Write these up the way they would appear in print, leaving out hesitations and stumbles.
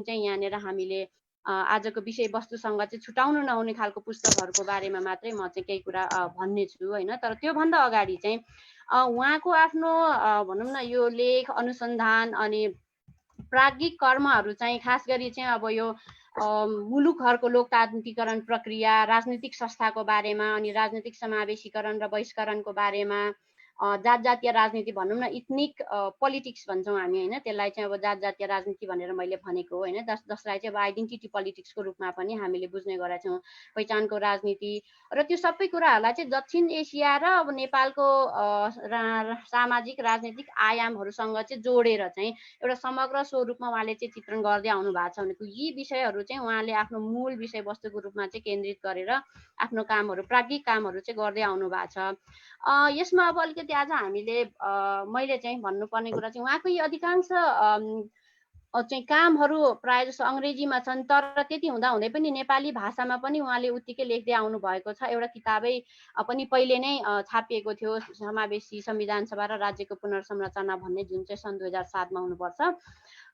चाहिँ यहाँनिर हामीले आजको विषयवस्तुसँग चाहिँ छुटाउनु नहुने खालको पुस्तकहरूको बारेमा मात्रै म चाहिँ केही कुरा भन्ने छु होइन। तर त्योभन्दा अगाडि चाहिँ उहाँको आफ्नो भनौँ न यो लेख अनुसन्धान अनि प्राज्ञिक कर्महरू चाहिँ खास गरी चाहिँ अब यो मुलुकहरूको लोकतान्त्रिकरण प्रक्रिया, राजनीतिक संस्थाको बारेमा अनि राजनीतिक समावेशीकरण र बहिष्करणको बारेमा, जात जातीय राजनीति भनौँ न, इथनिक पोलिटिक्स भन्छौँ हामी होइन, त्यसलाई चाहिँ अब जात जातीय राजनीति भनेर मैले भनेको होइन, जसलाई चाहिँ अब आइडेन्टिटी पोलिटिक्सको रूपमा पनि हामीले बुझ्ने गरेका छौँ, पहिचानको राजनीति र त्यो सबै कुराहरूलाई चाहिँ दक्षिण एसिया र अब नेपालको सामाजिक राजनीतिक आयामहरूसँग चाहिँ जोडेर चाहिँ एउटा समग्र स्वरूपमा उहाँले चाहिँ चित्रण गर्दै आउनु भएको छ भनेको यी विषयहरू चाहिँ उहाँले आफ्नो मूल विषयवस्तुको रूपमा चाहिँ केन्द्रित गरेर आफ्नो कामहरू, प्राज्ञिक कामहरू चाहिँ गर्दै आउनु भएको छ। यसमा अब अलिकति आज हामीले मैले चाहिँ भन्नुपर्ने कुरा चाहिँ उहाँको यी अधिकांश चाहिँ कामहरू प्रायः जस्तो अङ्ग्रेजीमा छन्, तर त्यति हुँदाहुँदै पनि नेपाली भाषामा पनि उहाँले उत्तिकै लेख्दै आउनु भएको छ। एउटा किताबै पनि पहिले नै छापिएको थियो, समावेशी संविधान सभा र राज्यको पुनर्संरचना भन्ने, जुन चाहिँ सन् 2007मा हुनुपर्छ।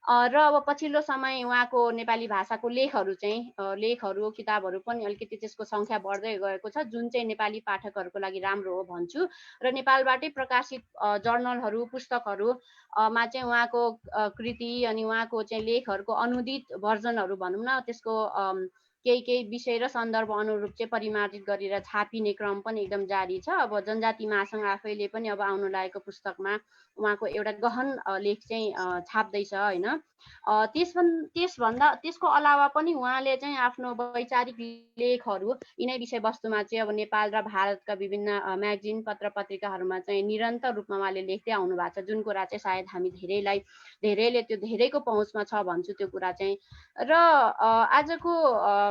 र अब पछिल्लो समय उहाँको नेपाली भाषाको लेखहरू किताबहरू पनि अलिकति त्यसको सङ्ख्या बढ्दै गएको छ, जुन चाहिँ नेपाली पाठकहरूको लागि राम्रो हो भन्छु। र नेपालबाटै प्रकाशित जर्नलहरू, पुस्तकहरू मा चाहिँ उहाँको कृति अनि उहाँको चाहिँ लेखहरूको अनुदित भर्जनहरू भनौँ न, त्यसको केही विषय र सन्दर्भ अनुरूप चाहिँ परिमार्जित गरेर छापिने क्रम पनि एकदम जारी छ। अब जनजाति महासङ्घ आफैले पनि अब आउनु लागेको पुस्तकमा उहाँको एउटा गहन लेख चाहिँ छाप्दैछ होइन। त्यसको अलावा पनि उहाँले चाहिँ आफ्नो वैचारिक लेखहरू यिनै विषयवस्तुमा चाहिँ अब नेपाल र भारतका विभिन्न म्यागजिन, पत्र पत्रिकाहरूमा चाहिँ निरन्तर रूपमा उहाँले लेख्दै आउनु भएको छ, जुन कुरा चाहिँ सायद हामी धेरैले त्यो धेरैको पहुँचमा छ भन्छु त्यो कुरा चाहिँ। र आजको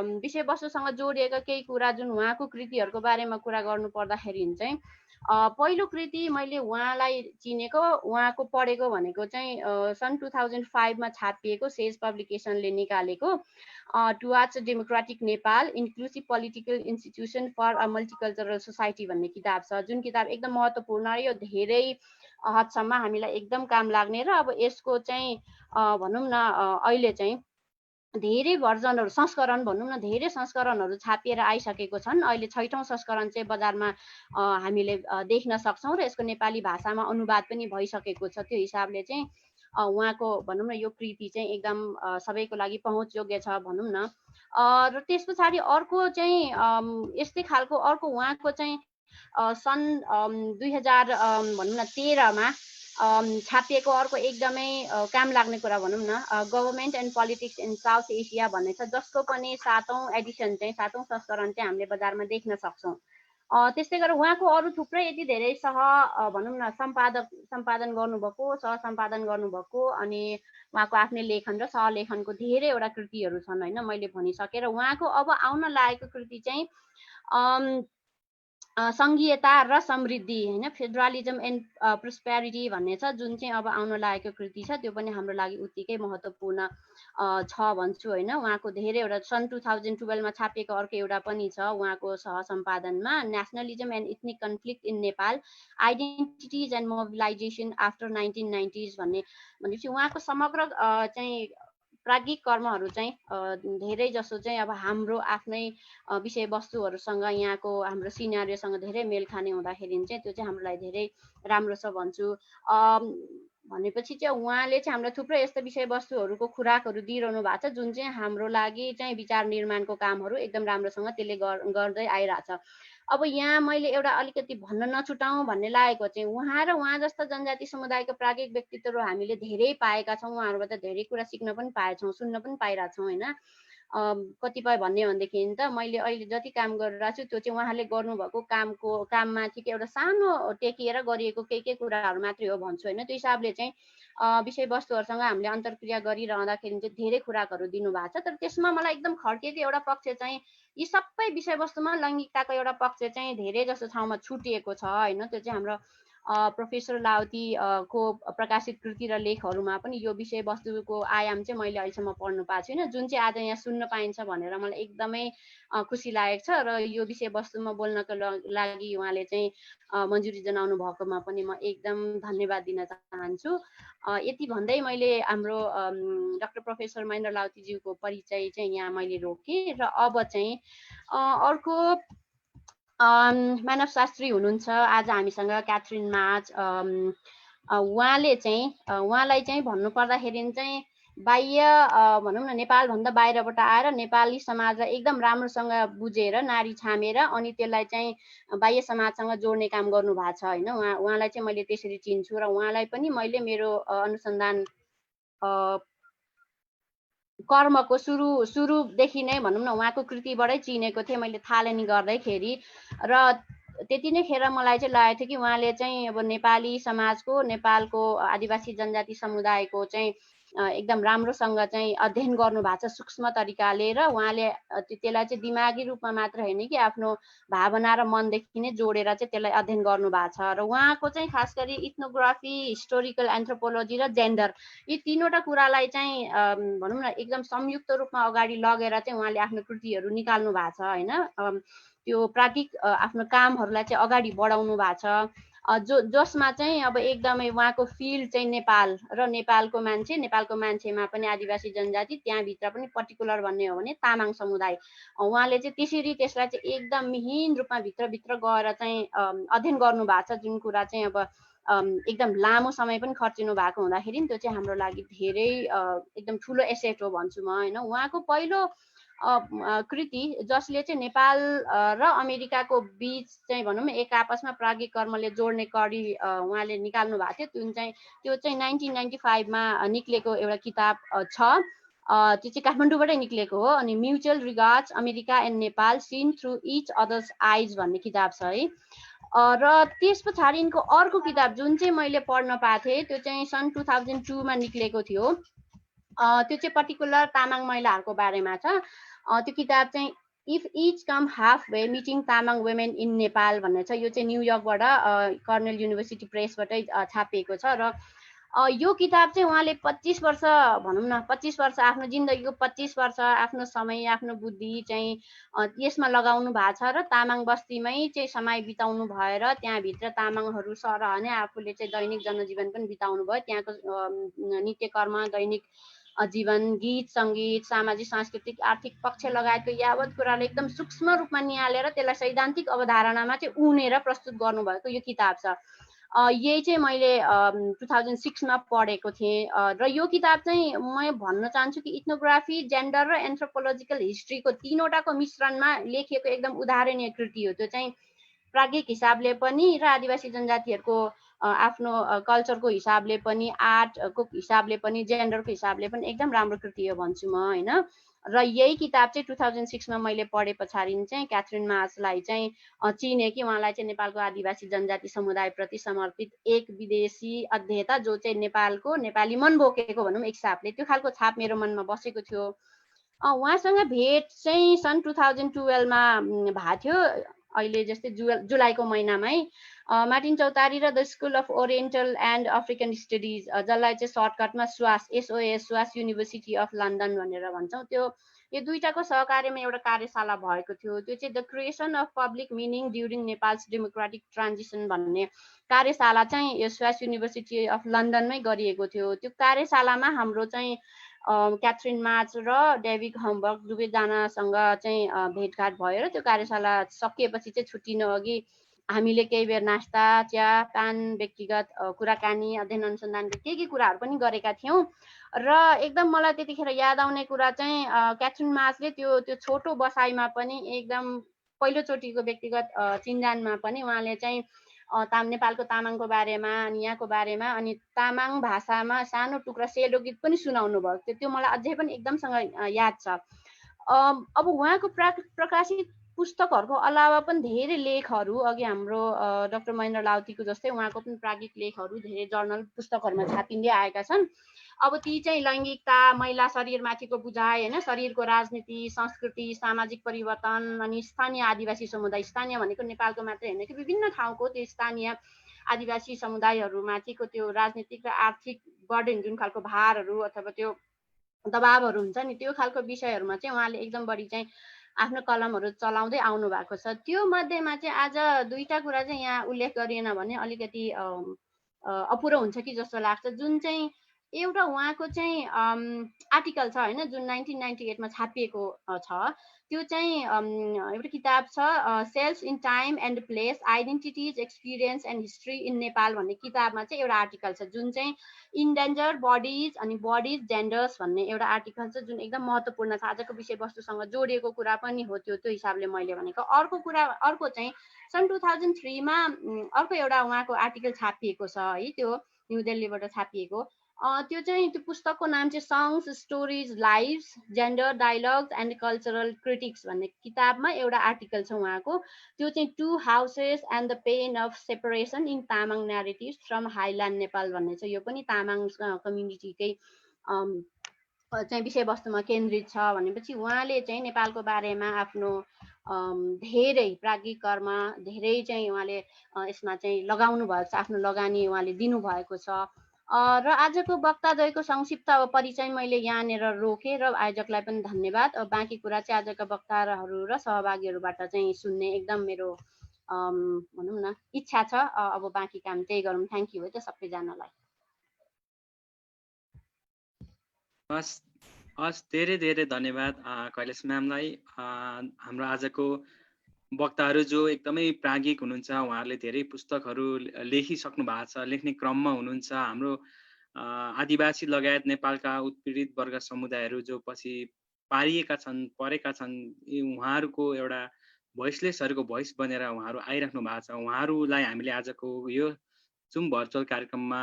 विषयवस्तुसँग जोडिएका केही कुरा, जुन उहाँको कृतिहरूको बारेमा कुरा गर्नु पर्दाखेरि चाहिँ पहिलो कृति मैले उहाँलाई चिनेको, उहाँको पढेको भनेको चाहिँ सन् 2005मा छापिएको सेज पब्लिकेसनले निकालेको towards democratic Nepal, inclusive political institution for a multicultural society भन्ने किताब छ, जुन किताब एकदम महत्त्वपूर्ण र यो धेरै हदसम्म हामीलाई एकदम काम लाग्ने। र अब यसको चाहिँ भनौँ न अहिले चाहिँ धेरै भर्जनहरू, संस्करण भनौँ न, धेरै संस्करणहरू छापिएर आइसकेको छन्। अहिले 6औँ संस्करण चाहिँ बजारमा हामीले देख्न सक्छौँ र यसको नेपाली भाषामा अनुवाद पनि भइसकेको छ। त्यो हिसाबले चाहिँ उहाँको भनौँ न यो कृति चाहिँ एकदम सबैको लागि पहुँचयोग्य छ भनौँ न। र त्यस पछाडि अर्को चाहिँ यस्तै खालको अर्को उहाँको चाहिँ सन् 2000 भनौँ न 13मा छापिएको अर्को एकदमै काम लाग्ने कुरा भनौँ न, government and politics in south Asia भन्ने छ, जसको पनि 7औँ एडिसन चाहिँ 7औँ संस्करण चाहिँ हामीले बजारमा देख्न सक्छौँ। त्यस्तै गरेर उहाँको अरू थुप्रै यति धेरै भनौँ न सम्पादन गर्नुभएको, सहसम्पादन गर्नुभएको अनि उहाँको आफ्नै लेखन र सहलेखनको धेरैवटा कृतिहरू छन् होइन, मैले भनिसकेँ। र उहाँको अब आउन लागेको कृति चाहिँ सङ्घीयता र समृद्धि होइन, फेडरलिजम एन्ड प्रोस्पेरिटी भन्ने छ, जुन चाहिँ अब आउन लागेको कृति छ। त्यो पनि हाम्रो लागि उत्तिकै महत्त्वपूर्ण छ भन्छु होइन। उहाँको धेरैवटा सन् 2012मा छापिएको अर्को एउटा पनि छ उहाँको सहसम्पादनमा, nationalism and ethnic conflict in Nepal, identities and mobilisation after 1990s भन्ने। भनेपछि उहाँको समग्र चाहिँ प्राज्ञिक कर्महरू चाहिँ धेरै जसो चाहिँ अब हाम्रो आफ्नै विषयवस्तुहरूसँग, यहाँको हाम्रो सिनारियोसँग धेरै मेल खाने हुँदाखेरि चाहिँ त्यो चाहिँ हाम्रो लागि धेरै राम्रो छ भन्छु। भनेपछि चाहिँ उहाँले चाहिँ हामीलाई थुप्रै यस्तो विषयवस्तुहरूको खुराकहरू दिइरहनु भएको छ, जुन चाहिँ हाम्रो लागि चाहिँ विचार निर्माणको कामहरू एकदम राम्रोसँग त्यसले गर्दै आइरहेछ। अब यहाँ मैले एउटा अलिकति भन्न नछुटाउँ भन्ने लागेको चाहिँ उहाँ र उहाँ जस्ता जनजाति समुदायको प्राज्ञिक व्यक्तित्वहरू हामीले धेरै पाएका छौँ, उहाँहरूबाट धेरै कुरा सिक्न पनि पाएछौँ, सुन्न पनि पाइरहेछौँ होइन। कतिपय भन्ने हो भनेदेखि त मैले अहिले जति काम गरिरहेको छु त्यो चाहिँ उहाँले गर्नुभएको काममाथिको एउटा सानो टेकिएर गरिएको केही कुराहरू मात्रै हो भन्छु होइन। त्यो हिसाबले चाहिँ विषयवस्तुहरूसँग हामीले अन्तर्क्रिया गरिरहँदाखेरि चाहिँ धेरै खुराकहरू दिनुभएको छ। तर त्यसमा मलाई एकदम खड्केको एउटा पक्ष चाहिँ यी सबै विषयवस्तुमा लैङ्गिकताको एउटा पक्ष चाहिँ धेरै जसो ठाउँमा छुटिएको छ होइन। त्यो चाहिँ हाम्रो प्रोफेसर लाउती को प्रकाशित कृति र लेखहरूमा पनि यो विषयवस्तुको आयाम चाहिँ मैले अहिलेसम्म पढ्नु पाएको छुइनँ, जुन चाहिँ आज यहाँ सुन्न पाइन्छ भनेर मलाई एकदमै खुसी लागेको छ। र यो विषयवस्तुमा बोल्नको लागि उहाँले चाहिँ मन्जुरी जनाउनु भएकोमा पनि म एकदम धन्यवाद दिन चाहन्छु। यति भन्दै मैले हाम्रो डाक्टर प्रोफेसर महेन्द्र लाउतीज्यूको परिचय चाहिँ यहाँ मैले रोकेँ। र अब चाहिँ अर्को मानवशास्त्री हुनुहुन्छ आज हामीसँग क्याथरिन माच। उहाँलाई चाहिँ भन्नुपर्दाखेरि चाहिँ बाह्य भनौँ न नेपालभन्दा बाहिरबाट आएर नेपाली समाजलाई एकदम राम्रोसँग बुझेर नारी छामेर अनि त्यसलाई चाहिँ बाह्य समाजसँग जोड्ने काम गर्नु भएको छ होइन। उहाँलाई चाहिँ मैले त्यसरी चिन्छु र उहाँलाई पनि मैले मेरो अनुसन्धान कर्मको सुरुदेखि नै भनौँ न उहाँको कृतिबाटै चिनेको थिएँ मैले थालनी गर्दैखेरि। र त्यति नै खेर मलाई चाहिँ लागेको थियो कि उहाँले चाहिँ अब नेपाली समाजको नेपालको आदिवासी जनजाति समुदायको चाहिँ एकदम राम्रोसँग चाहिँ अध्ययन गर्नु भएको छ सूक्ष्म तरिकाले। र उहाँले त्यसलाई चाहिँ दिमागी रूपमा मात्र होइन कि आफ्नो भावना र मनदेखि नै जोडेर चाहिँ त्यसलाई अध्ययन गर्नु भएको छ। र उहाँको चाहिँ खास गरी इथ्नोग्राफी, हिस्टोरिकल एन्थ्रोपोलोजी र जेन्डर यी तीनवटा कुरालाई चाहिँ भनौँ न एकदम संयुक्त रूपमा अगाडि लगेर चाहिँ उहाँले आफ्नो कृतिहरू निकाल्नु भएको छ होइन। त्यो प्राज्ञिक आफ्नो कामहरूलाई चाहिँ अगाडि बढाउनु भएको छ। जसमा चाहिँ अब एकदमै उहाँको फिल्ड चाहिँ नेपाल र नेपालको मान्छेमा पनि आदिवासी जनजाति, त्यहाँभित्र पनि पर्टिकुलर भन्ने हो भने तामाङ समुदाय। उहाँले चाहिँ त्यसरी त्यसलाई चाहिँ एकदम मिहिन रूपमा भित्रभित्र गएर चाहिँ अध्ययन गर्नु भएको छ, जुन कुरा चाहिँ अब एकदम लामो समय पनि खर्चिनु भएको हुँदाखेरि त्यो चाहिँ हाम्रो लागि धेरै एकदम ठुलो एसेट हो भन्छु म होइन। उहाँको पहिलो कृति जसले चाहिँ नेपाल र अमेरिकाको बिच चाहिँ भनौँ न एक आपसमा प्राज्ञिक कर्मले जोड्ने कडी उहाँले निकाल्नु भएको थियो। त्यो चाहिँ 1995 मा निक्लेको एउटा किताब छ। त्यो चाहिँ काठमाडौँबाटै निक्लेको हो। अनि mutual regards America and Nepal seen through each others eyes भन्ने किताब छ है। र त्यस पछाडिको अर्को किताब जुन चाहिँ मैले पढ्न पाएको थिएँ त्यो चाहिँ सन् 2002 मा निक्लेको थियो। त्यो चाहिँ पर्टिकुलर तामाङ महिलाहरूको बारेमा छ। त्यो किताब चाहिँ if each com half way meeting Tamang women in Nepal भन्ने छ। यो चाहिँ न्युयोर्कबाट कर्नेल युनिभर्सिटी प्रेसबाटै छापिएको छ। र यो किताब चाहिँ उहाँले 25 वर्ष भनौँ न 25 वर्ष आफ्नो जिन्दगीको 25 वर्ष आफ्नो समय आफ्नो बुद्धि चाहिँ यसमा लगाउनु भएको छ। र तामाङ बस्तीमै चाहिँ समय बिताउनु भएर त्यहाँभित्र तामाङहरू सरह नै आफूले चाहिँ दैनिक जनजीवन पनि बिताउनु भयो। त्यहाँको नित्यकर्म, दैनिक जीवन, गीत सङ्गीत, सामाजिक सांस्कृतिक आर्थिक पक्ष लगायतको यावत कुराले एकदम सूक्ष्म रूपमा निहालेर त्यसलाई सैद्धान्तिक अवधारणामा चाहिँ उनेर प्रस्तुत गर्नुभएको यो किताब छ। यही चाहिँ मैले 2006 मा पढेको थिएँ। र यो किताब चाहिँ म भन्न चाहन्छु कि इथ्नोग्राफी, जेन्डर र एन्थ्रोपोलोजिकल हिस्ट्रीको तीनवटाको मिश्रणमा लेखिएको एकदम उदाहरणीय कृति हो। त्यो चाहिँ प्राज्ञिक हिसाबले पनि र आदिवासी जनजातिहरूको आफ्नो कल्चरको हिसाबले पनि, आर्टको हिसाबले पनि, जेन्डरको हिसाबले पनि एकदम राम्रो कृति हो भन्छु म होइन। र यही किताब चाहिँ 2006 मा मैले पढे पछाडि चाहिँ क्याथरिन माचलाई चाहिँ चिने कि उहाँलाई चाहिँ नेपालको आदिवासी जनजाति समुदायप्रति समर्पित एक विदेशी अध्येता जो चाहिँ नेपाली मन बोकेको भनौँ एक हिसाबले त्यो खालको छाप मेरो मनमा बसेको थियो। उहाँसँग भेट चाहिँ सन् 2012 मा भएको थियो। अहिले जस्तै जुलाईको महिनामै मार्टिन चौतारी र the school of oriental and African studies, जसलाई चाहिँ सर्टकटमा स्वास SOAS स्वास युनिभर्सिटी अफ लन्डन भनेर भन्छौँ, यो दुईटाको सहकार्यमा एउटा कार्यशाला भएको थियो। त्यो चाहिँ the creation of public meaning during Nepals democratic transition भन्ने कार्यशाला चाहिँ यो स्वास युनिभर्सिटी अफ लन्डनमै गरिएको थियो। त्यो कार्यशालामा हाम्रो चाहिँ क्याथरिन माच र डेभिड हम्बर्ग दुवैजनासँग चाहिँ भेटघाट भयो। र त्यो कार्यशाला सकिएपछि चाहिँ छुट्टिनु अघि हामीले केही बेर नास्ता, चिया, पान, व्यक्तिगत कुराकानी, अध्ययन अनुसन्धानको के कुराहरू पनि गरेका थियौँ। र एकदम मलाई त्यतिखेर याद आउने कुरा चाहिँ क्याथरिन माचले त्यो छोटो बसाइमा पनि एकदम पहिलोचोटिको व्यक्तिगत चिन्जानमा पनि उहाँले चाहिँ नेपालको तामाङको बारेमा अनि यहाँको बारेमा अनि तामाङ भाषामा सानो टुक्रा सेलो गीत पनि सुनाउनु भयो। त्यो मलाई अझै पनि एकदमसँग याद छ। अब उहाँको प्रकाशित पुस्तकहरूको अलावा पनि धेरै लेखहरू अघि हाम्रो डाक्टर महेन्द्र लाउतीको जस्तै उहाँको पनि प्राज्ञिक लेखहरू धेरै जर्नल पुस्तकहरूमा छापिँदै आएका छन्। अब ती चाहिँ लैङ्गिकता, महिला शरीरमाथिको बुझाइ होइन, शरीरको राजनीति, संस्कृति, सामाजिक परिवर्तन अनि स्थानीय आदिवासी समुदाय, स्थानीय भनेको नेपालको मात्रै होइन कि विभिन्न ठाउँको त्यो स्थानीय आदिवासी समुदायहरूमा चाहिँ त्यो राजनीतिक र आर्थिक बर्डन जुन खालको भारहरू अथवा त्यो दबावहरू हुन्छ नि त्यो खालको विषयहरूमा चाहिँ उहाँले एकदम बढी चाहिँ आफ्नो कलमहरू चलाउँदै आउनु भएको छ। त्यो मध्येमा चाहिँ आज दुईटा कुरा चाहिँ यहाँ उल्लेख गरिएन भने अलिकति अपुरो हुन्छ कि जस्तो लाग्छ। जुन चाहिँ एउटा उहाँको चाहिँ आर्टिकल छ होइन, जुन 1998 मा छापिएको छ, त्यो चाहिँ एउटा किताब छ self in time and place identities experience and history in Nepal भन्ने किताबमा चाहिँ एउटा आर्टिकल छ जुन चाहिँ इन्डेन्जर बडिज अनि बडिज जेन्डर्स भन्ने एउटा आर्टिकल छ जुन एकदम महत्त्वपूर्ण छ, आजको विषयवस्तुसँग जोडिएको कुरा पनि हो त्यो हिसाबले मैले भनेको। अर्को चाहिँ सन् 2003 मा अर्को एउटा उहाँको आर्टिकल छापिएको छ है, त्यो न्यू दिल्लीबाट छापिएको। त्यो चाहिँ त्यो पुस्तकको नाम चाहिँ songs stories lives gender dialogues and cultural critiques भन्ने किताबमा एउटा आर्टिकल छ उहाँको, त्यो चाहिँ two houses and the pain of separation in Tamang narratives from highland Nepal भन्ने छ। यो पनि तामाङ कम्युनिटीकै चाहिँ विषयवस्तुमा केन्द्रित छ। भनेपछि उहाँले चाहिँ नेपालको बारेमा आफ्नो धेरै प्राज्ञिक कर्म धेरै चाहिँ उहाँले यसमा चाहिँ लगाउनु भएको छ, आफ्नो लगानी उहाँले दिनुभएको छ। र आजको वक्ताद्वयको संक्षिप्त परिचय मैले यहाँनिर रोकेँ र आयोजकलाई पनि धन्यवाद। बाँकी कुरा चाहिँ आजका वक्ताहरू र सहभागीहरूबाट चाहिँ सुन्ने एकदम मेरो भनौँ न इच्छा छ। अब बाँकी काम त्यही गरौँ। थ्याङ्क यू है त सबैजनालाई। हस् धेरै धेरै धन्यवाद कैलाश म्यामलाई। हाम्रो आजको वक्ताहरू जो एकदमै प्राज्ञिक हुनुहुन्छ, उहाँहरूले धेरै पुस्तकहरू लेखिसक्नु भएको छ, लेख्ने क्रममा हुनुहुन्छ। हाम्रो आदिवासी लगायत नेपालका उत्पीडित वर्ग समुदायहरू जो पछि परेका छन्, उहाँहरूको एउटा भोइसलेसहरूको भोइस बनेर उहाँहरू आइराख्नु भएको छ। उहाँहरूलाई हामीले आजको यो जुम भर्चुअल कार्यक्रममा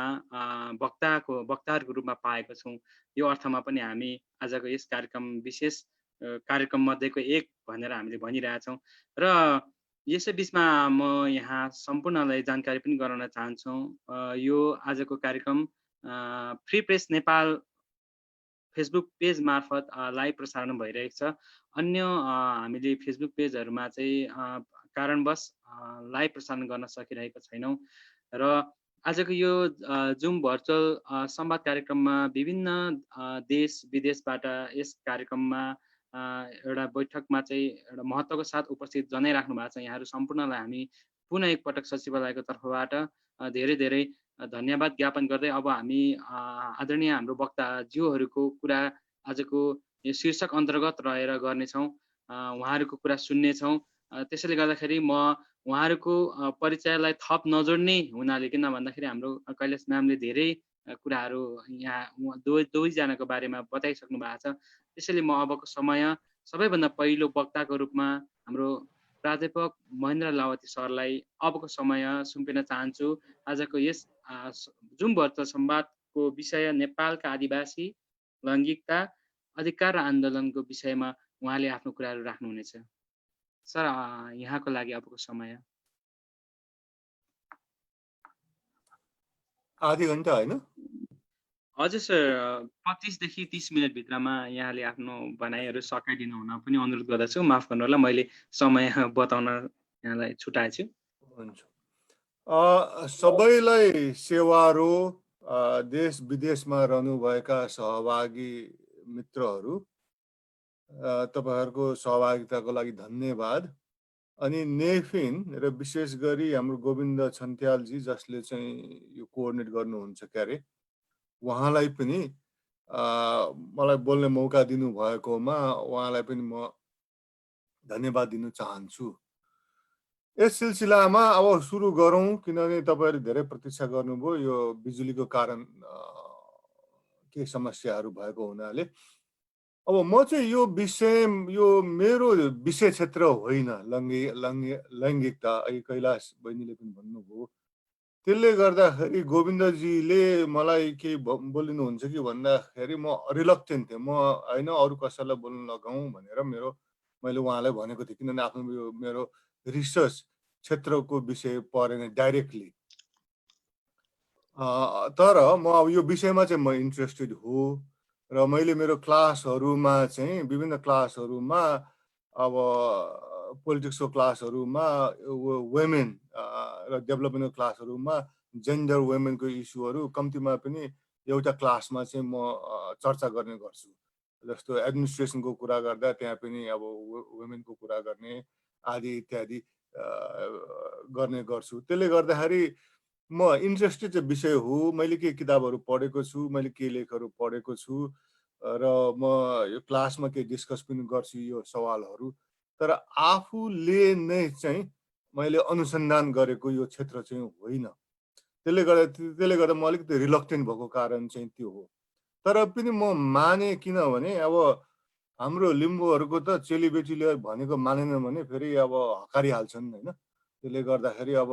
वक्ताहरूको रूपमा पाएको छौँ। यो अर्थमा पनि हामी आजको यस विशेष कार्यक्रम मध्येको एक भनेर हामीले भनिरहेछौँ। र यसै बिचमा म यहाँ सम्पूर्णलाई जानकारी पनि गराउन चाहन्छु, यो आजको कार्यक्रम free press Nepal Facebook page मार्फत लाइभ प्रसारण भइरहेको छ। अन्य हामीले फेसबुक पेजहरूमा चाहिँ कारणवश लाइभ प्रसारण गर्न सकिरहेको छैनौँ। र आजको यो जुम भर्चुअल संवाद कार्यक्रममा विभिन्न देश विदेशबाट यस कार्यक्रममा एउटा बैठकमा चाहिँ एउटा महत्त्वको साथ उपस्थित जनाइराख्नु भएको छ। यहाँहरू सम्पूर्णलाई हामी पुनः एकपटक सचिवालयको तर्फबाट धेरै धेरै धन्यवाद ज्ञापन गर्दै अब हामी आदरणीय हाम्रो वक्ताज्यूहरूको कुरा आजको यो शीर्षक अन्तर्गत रहेर गर्नेछौँ, उहाँहरूको कुरा सुन्नेछौँ। त्यसैले गर्दाखेरि म उहाँहरूको परिचयलाई थप नजोड्ने हुनाले, किन भन्दाखेरि हाम्रो कैलाश म्यामले धेरै कुराहरू यहाँ दुवैजनाको बारेमा बताइसक्नु भएको छ। त्यसैले म अबको समय सबैभन्दा पहिलो वक्ताको रूपमा हाम्रो प्राध्यापक महेन्द्र लावती सरलाई अबको समय सुम्पिन चाहन्छु। आजको यस जुम भर्चुअल संवादको विषय नेपालका आदिवासी लैङ्गिकता अधिकार र आन्दोलनको विषयमा उहाँले आफ्नो कुराहरू राख्नुहुनेछ। सर, यहाँको लागि अबको समय। आधी घन्टा होइन? हजुर सर, 25 देखि 30 मिनट भित्रमा यहाँले आफ्नो भनाइहरू सकाइदिनु हुन पनि अनुरोध गर्दछु। माफ गर्नु होला, मैले समय बताउन यहाँलाई छुटाएछु। हुन्छ। सबैलाई सेवारो देश विदेशमा रहनुभएका सहभागी मित्रहरू, तपाईहरुको सहभागिताको लागि धन्यवाद। अनि नेफिन र विशेष गरी हाम्रो गोविन्द छन्त्यालजी जसले चाहिँ यो कोअर्डिनेट गर्नुहुन्छ क्यारे, उहाँलाई पनि मलाई बोल्ने मौका दिनुभएकोमा उहाँलाई पनि म धन्यवाद दिन चाहन्छु। यस सिलसिलामा अब सुरु गरौँ, किनभने तपाईहरु धेरै प्रतीक्षा गर्नुभयो। यो बिजुलीको कारण के समस्याहरू भएको हुनाले अब म चाहिँ यो मेरो विषय क्षेत्र होइन, लैङ्गिकता। अहिले कैलाश बहिनीले पनि भन्नुभयो। त्यसले गर्दाखेरि गोविन्दजीले मलाई के बोलिनुहुन्छ कि भन्दाखेरि म रिलक्टेन्ट थिएँ, म होइन अरू कसैलाई बोल्न लगाउँ भनेर मैले उहाँलाई भनेको थिएँ, किनभने आफ्नो मेरो रिसर्च क्षेत्रको विषय परेन डाइरेक्टली। तर म अब यो विषयमा चाहिँ म इन्ट्रेस्टेड हो र मैले मेरो क्लासहरूमा चाहिँ विभिन्न क्लासहरूमा अब पोलिटिक्सको क्लासहरूमा वुमेन र डेभलपमेन्टको क्लासहरूमा जेन्डर वुमेनको इस्युहरू कम्तीमा पनि एउटा क्लासमा चाहिँ म चर्चा गर्ने गर्छु। जस्तो एडमिनिस्ट्रेसनको कुरा गर्दा त्यहाँ पनि अब वुमेनको कुरा गर्ने आदि इत्यादि गर्ने गर्छु। त्यसले गर्दाखेरि म इन्ट्रेस्टेड चाहिँ विषय हो। मैले के किताबहरू पढेको छु, मैले के लेखहरू पढेको छु र म यो क्लासमा केही डिस्कस पनि गर्छु यो सवालहरू। तर आफूले नै चाहिँ मैले अनुसन्धान गरेको यो क्षेत्र चाहिँ होइन। त्यसले गर्दा म अलिकति रिलक्टेन्ट भएको कारण चाहिँ त्यो हो। तर पनि म माने, किनभने अब हाम्रो लिम्बूहरूको त चेलीबेटीले भनेको मानेन भने फेरि अब हकारिहाल्छन् होइन। त्यसले गर्दाखेरि अब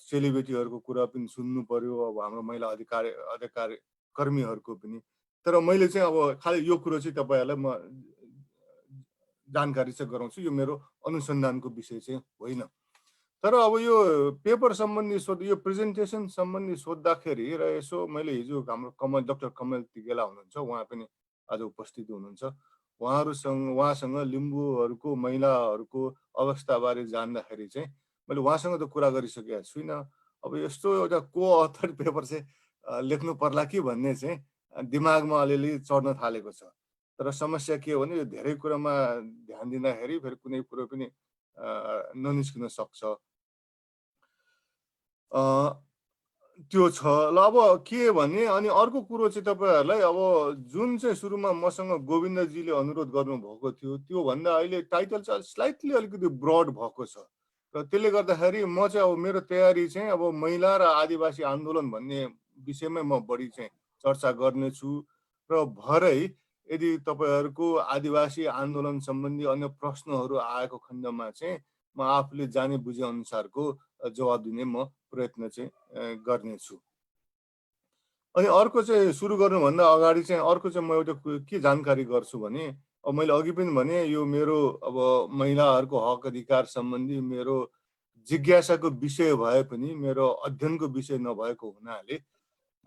चेलीबेटीहरूको कुरा पनि सुन्नु पर्यो, अब हाम्रो महिला अधिकार कर्मीहरूको पनि। तर मैले चाहिँ अब खालि यो कुरो चाहिँ तपाईँहरूलाई म जानकारी चाहिँ गराउँछु, यो मेरो अनुसन्धानको विषय चाहिँ होइन। तर अब यो पेपर सम्बन्धी यो प्रेजेन्टेसन सम्बन्धी सोद्धाखेरि र यसो मैले हिजो हाम्रो डाक्टर कमल तिगेला हुनुहुन्छ, उहाँ पनि आज उपस्थित हुनुहुन्छ, उहाँसँग लिम्बूहरूको महिलाहरूको अवस्थाबारे जान्दाखेरि चाहिँ मैले उहाँसँग त कुरा गरिसकेको छुइनँ। अब यस्तो एउटा को अथर पेपर चाहिँ लेख्नु पर्ला कि भन्ने चाहिँ दिमागमा अलिअलि चढ्न थालेको छ। तर समस्या के हो भने यो धेरै कुरामा ध्यान दिँदाखेरि फेरि कुनै कुरो पनि ननिस्किन सक्छ। त्यो छ ल। अब के भने अनि अर्को कुरो चाहिँ तपाईँहरूलाई अब जुन चाहिँ सुरुमा मसँग गोविन्दजीले अनुरोध गर्नुभएको थियो त्योभन्दा अहिले टाइटल चाहिँ स्लाइटली अलिकति ब्रड भएको छ र त्यसले गर्दाखेरि म चाहिँ अब मेरो तयारी चाहिँ अब महिला र आदिवासी आन्दोलन भन्ने विषयमै म बढी चाहिँ चर्चा गर्नेछु र भरै यदि तपाईँहरूको आदिवासी आन्दोलन सम्बन्धी अन्य प्रश्नहरू आएको खण्डमा चाहिँ म आफूले जाने बुझे अनुसारको जवाब दिने म प्रयत्न चाहिँ गर्नेछु। अनि अर्को चाहिँ सुरु गर्नुभन्दा अगाडि चाहिँ अर्को चाहिँ म एउटा के जानकारी गर्छु भने अब मैले अघि पनि भने यो मेरो अब महिलाहरूको हक अधिकार सम्बन्धी मेरो जिज्ञासाको विषय भए पनि मेरो अध्ययनको विषय नभएको हुनाले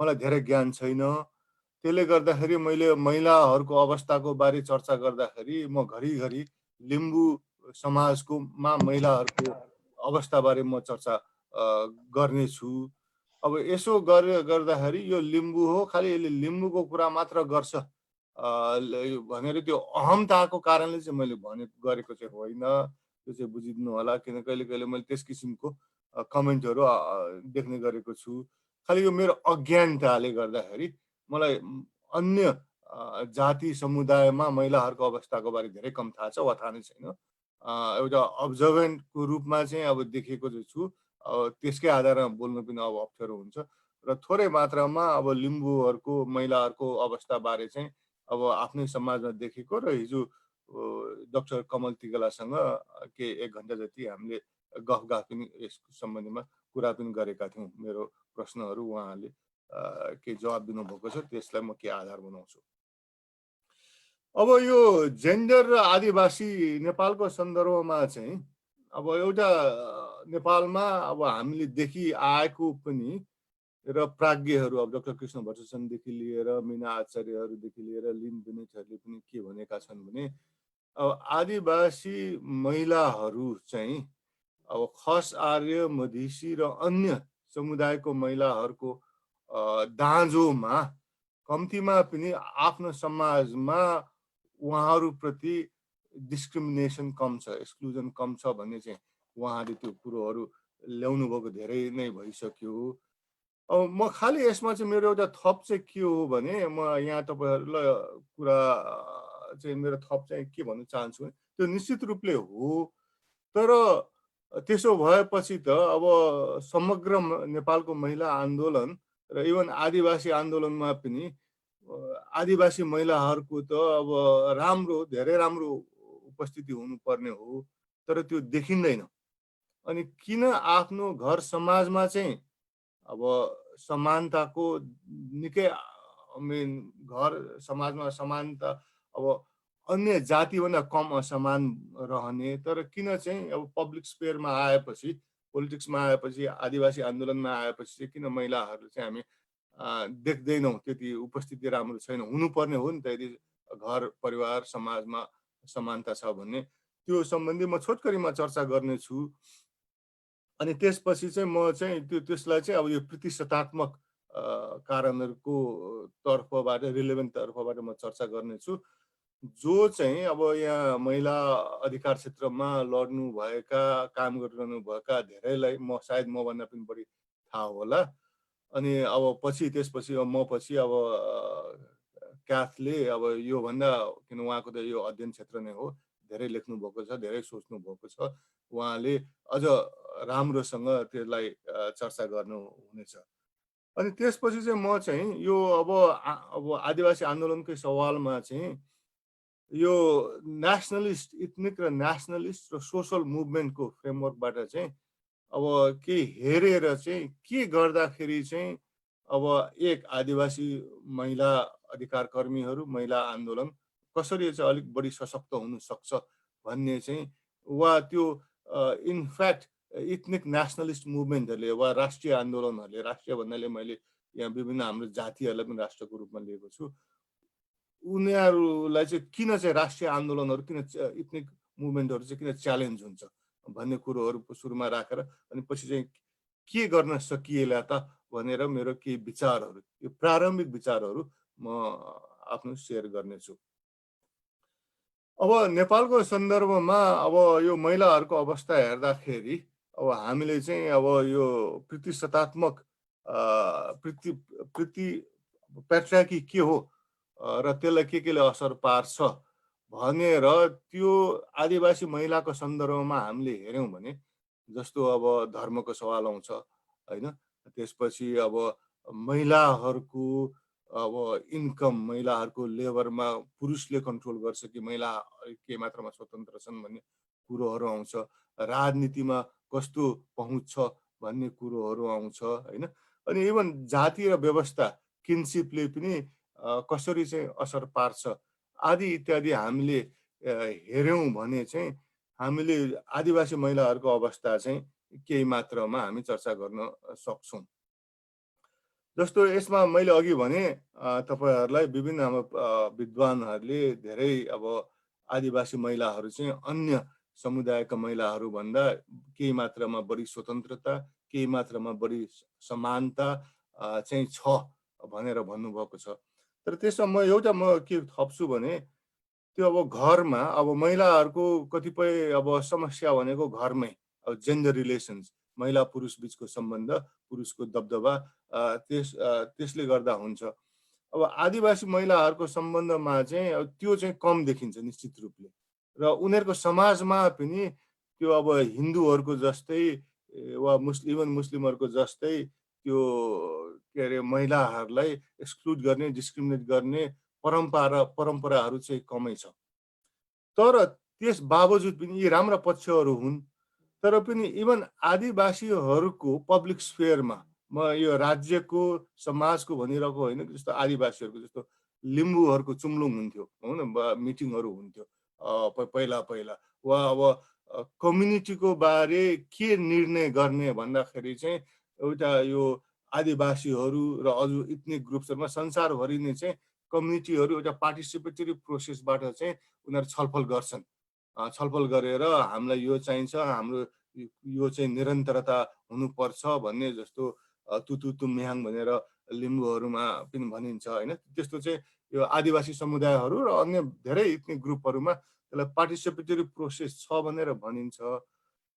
मलाई धेरै ज्ञान छैन। त्यसले गर्दाखेरि मैले महिलाहरूको अवस्थाको बारे चर्चा गर्दाखेरि म घरिघरि लिम्बू समाजको महिलाहरूको अवस्थाबारे म चर्चा गर्नेछु। अब यसो गर्दाखेरि यो लिम्बू हो, खालि यसले लिम्बूको कुरा मात्र गर्छ भनेर त्यो अहमताको कारणले चाहिँ मैले गरेको चाहिँ होइन। त्यो चाहिँ बुझिदिनु होला, किन कहिले कहिले मैले त्यस किसिमको कमेन्टहरू देख्ने गरेको छु। खालि यो मेरो अज्ञानताले गर्दाखेरि मलाई अन्य जाति समुदायमा महिलाहरूको अवस्थाको बारे धेरै कम थाहा छ वा थाहा नै छैन। एउटा अब्जर्भेन्टको रूपमा चाहिँ अब देखेको चाहिँ छु, त्यसकै आधारमा बोल्नु पनि अब अप्ठ्यारो हुन्छ र थोरै मात्रामा अब लिम्बूहरूको महिलाहरूको अवस्थाबारे चाहिँ अब आफ्नै समाजमा देखेको र हिजो डाक्टर कमल तिगेलासँग के 1 घन्टा जति हामीले गफगाफ पनि यस सम्बन्धमा कुरा पनि गरेका थियौँ। मेरो प्रश्नहरू उहाँहरूले के जवाब दिनुभएको छ, त्यसलाई म के आधार बनाउँछु। अब यो जेन्डर र आदिवासी नेपालको सन्दर्भमा चाहिँ अब एउटा नेपालमा अब हामीले देखि आएको पनि र प्राज्ञहरू अब डाक्टर कृष्ण भट्टराईदेखि लिएर मीना आचार्यहरूदेखि लिएर लिन बेनेटहरूले पनि के भनेका छन् भने अब आदिवासी महिलाहरू चाहिँ अब खस आर्य मधेसी र अन्य समुदायको महिलाहरूको दाँजोमा कम्तीमा पनि आफ्नो समाजमा उहाँहरूप्रति डिस्क्रिमिनेसन कम छ, एक्सक्लुजन कम छ भन्ने चाहिँ उहाँले त्यो कुरोहरू ल्याउनु भएको धेरै नै भइसक्यो। अब म खालि यसमा चाहिँ मेरो एउटा थप चाहिँ के हो भने म यहाँ तपाईँहरूलाई कुरा चाहिँ मेरो थप चाहिँ के भन्न चाहन्छु भने त्यो निश्चित रूपले हो। तर त्यसो भएपछि त अब समग्र नेपालको महिला आन्दोलन र इभन आदिवासी आन्दोलनमा पनि आदिवासी महिलाहरूको त अब धेरै राम्रो उपस्थिति हुनुपर्ने हो, तर त्यो देखिँदैन। अनि किन आफ्नो घर समाजमा चाहिँ अब समानताको निकै घर समाजमा समानता अब अन्य जातिभन्दा कम असमान रहने, तर किन चाहिँ अब पब्लिक स्पेयरमा आएपछि, पोलिटिक्समा आएपछि, आदिवासी आन्दोलनमा आएपछि चाहिँ किन महिलाहरू चाहिँ हामी देख्दैनौँ, त्यति उपस्थिति राम्रो छैन। हुनुपर्ने हो नि त, यदि घर परिवार समाजमा समानता छ भन्ने। त्यो सम्बन्धी म छोटकरीमा चर्चा गर्नेछु। अनि त्यसपछि चाहिँ म चाहिँ त्यसलाई चाहिँ अब यो प्रतिशतात्मक कारणहरूको तर्फबाट रिलेभेन्ट तर्फबाट म चर्चा गर्नेछु। जो चाहिँ अब यहाँ महिला अधिकार क्षेत्रमा लड्नुभएका, काम गरिरहनुभएका धेरैलाई सायद मभन्दा पनि बढी थाहा होला। अनि अब त्यसपछि म पछि अब क्याथले अब योभन्दा, किन उहाँको त यो अध्ययन क्षेत्र नै हो, धेरै लेख्नु भएको छ, धेरै सोच्नु भएको छ, उहाँले अझ राम्रोसँग त्यसलाई चर्चा गर्नु हुनेछ। अनि त्यसपछि चाहिँ म चाहिँ यो अब आदिवासी आन्दोलनकै सवालमा चाहिँ यो नेसनलिस्ट, इथनिक र नेसनलिस्ट र सोसल मुभमेन्टको फ्रेमवर्कबाट चाहिँ अब के हेरेर चाहिँ के गर्दाखेरि चाहिँ अब एक आदिवासी महिला अधिकार कर्मीहरू, महिला आन्दोलन कसरी चाहिँ अलिक बढी सशक्त हुन सक्छ भन्ने चाहिँ, वा त्यो इनफ्याक्ट इथनिक नेसनलिस्ट मुभमेन्टहरूले वा राष्ट्रिय आन्दोलनहरूले, राष्ट्रिय भन्नाले मैले यहाँ विभिन्न हाम्रो जातिहरूलाई पनि राष्ट्रको रूपमा लिएको छु, उनीहरूलाई चाहिँ किन चाहिँ राष्ट्रिय आन्दोलनहरू, किन इथनिक मुभमेन्टहरू चाहिँ किन च्यालेन्ज हुन्छ भन्ने कुरोहरू सुरुमा राखेर अनि पछि चाहिँ के गर्न सकिएला त भनेर मेरो केही विचारहरू, यो प्रारम्भिक विचारहरू म आफ्नो सेयर गर्नेछु। अब नेपालको सन्दर्भमा अब यो महिलाहरूको अवस्था हेर्दाखेरि अब हामीले चाहिँ अब यो प्रतिशतात्मक प्याट्रियार्की के हो र त्यसलाई केले असर पार्छ भनेर त्यो आदिवासी महिलाको सन्दर्भमा हामीले हेऱ्यौँ भने, जस्तो अब धर्मको सवाल आउँछ होइन, त्यसपछि अब महिलाहरूको अब इन्कम, महिलाहरूको लेबरमा पुरुषले कन्ट्रोल गर्छ कि महिला के मात्रामा स्वतन्त्र छन् भन्ने कुरोहरू आउँछ, राजनीतिमा कस्तो पहुँच छ भन्ने कुरोहरू आउँछ होइन। अनि इभन जाति र व्यवस्था, किनसिपले पनि कसरी चाहिँ असर पार्छ आदि इत्यादि हामीले हेऱ्यौँ भने चाहिँ हामीले आदिवासी महिलाहरूको अवस्था चाहिँ केही मात्रामा हामी चर्चा गर्न सक्छौँ। जस्तो यसमा मैले अघि भने तपाईँहरूलाई विभिन्न विद्वानहरूले धेरै अब आदिवासी महिलाहरू चाहिँ अन्य समुदायका महिलाहरू भन्दा केही मात्रामा बढी स्वतन्त्रता, केही मात्रामा बढी समानता चाहिँ छ भनेर भन्नुभएको छ। तर त्यसमा म के थप्छु भने, त्यो अब घरमा अब महिलाहरूको कतिपय अब समस्या भनेको घरमै अब जेन्डर रिलेसन्स, महिला पुरुष बिचको सम्बन्ध, पुरुषको दबदबा, त्यसले गर्दा हुन्छ। अब आदिवासी महिलाहरूको सम्बन्धमा चाहिँ त्यो चाहिँ कम देखिन्छ निश्चित रूपले, र उनीहरूको समाजमा पनि त्यो अब हिन्दूहरूको जस्तै वा मुस्लिमहरूको जस्तै त्यो के अरे महिलाहरूलाई एक्सक्लुड गर्ने, डिस्क्रिमिनेट गर्ने परम्पराहरू चाहिँ कमै छ। तर त्यस बावजुद पनि यी राम्रा पक्षहरू हुन्, तर पनि इभन आदिवासीहरूको पब्लिक स्फेयरमा, म यो राज्यको समाजको भनिरहेको होइन, जस्तो आदिवासीहरूको, जस्तो लिम्बूहरूको चुम्लुङ हुन्थ्यो होइन, मिटिङहरू हुन्थ्यो पहिला वा अब कम्युनिटीको बारे के निर्णय गर्ने भन्दाखेरि चाहिँ एउटा यो आदिवासीहरू र अरू इथनिक ग्रुप्सहरूमा संसारभरि नै चाहिँ कम्युनिटीहरू एउटा पार्टिसिपेटरी प्रोसेसबाट चाहिँ उनीहरू छलफल गर्छन्। छलफल गरेर हामीलाई यो चाहिन्छ, हाम्रो यो चाहिँ निरन्तरता हुनुपर्छ भन्ने, जस्तो तुतु तुम्याङ भनेर लिम्बूहरूमा पनि भनिन्छ होइन। त्यस्तो चाहिँ यो आदिवासी समुदायहरू र अन्य धेरै इथनिक ग्रुपहरूमा त्यसलाई पार्टिसिपेटरी प्रोसेस छ भनेर भनिन्छ।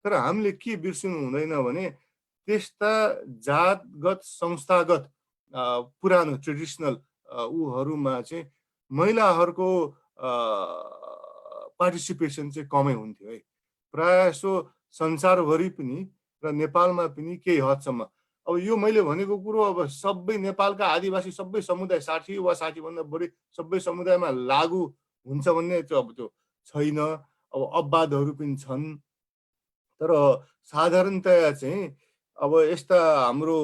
तर हामीले के बिर्सिनु हुँदैन भने, त्यस्ता जातगत संस्थागत पुरानो ट्रेडिसनल ऊहरूमा चाहिँ महिलाहरूको पार्टिसिपेसन चाहिँ कमै हुन्थ्यो है। प्रायः सो संसारभरि पनि र नेपालमा पनि केही हदसम्म, अब यो मैले भनेको कुरो अब सबै नेपालका आदिवासी सबै समुदाय 60 वा 60 भन्दा बढी सबै समुदायमा लागू हुन्छ भन्ने चाहिँ अब त्यो छैन। अब अपवादहरू पनि छन्, तर साधारणतया चाहिँ अब यस्ता हाम्रो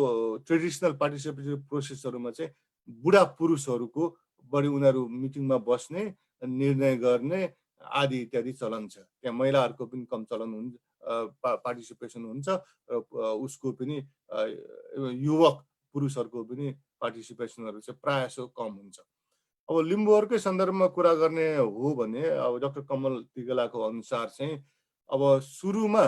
ट्रेडिसनल पार्टिसिपेटरी प्रोसेसहरूमा चाहिँ बुढा पुरुषहरूको बढी, उनीहरू मिटिङमा बस्ने, निर्णय गर्ने आदि इत्यादि चलन छ। त्यहाँ महिलाहरूको पनि कम चलन हुन्छ, पार्टिसिपेसन हुन्छ, र उसको पनि युवक पुरुषहरूको पनि पार्टिसिपेसनहरू चाहिँ प्रायः सो कम हुन्छ। अब लिम्बूहरूकै सन्दर्भमा कुरा गर्ने हो भने अब डाक्टर कमल तिगलाको अनुसार चाहिँ अब सुरुमा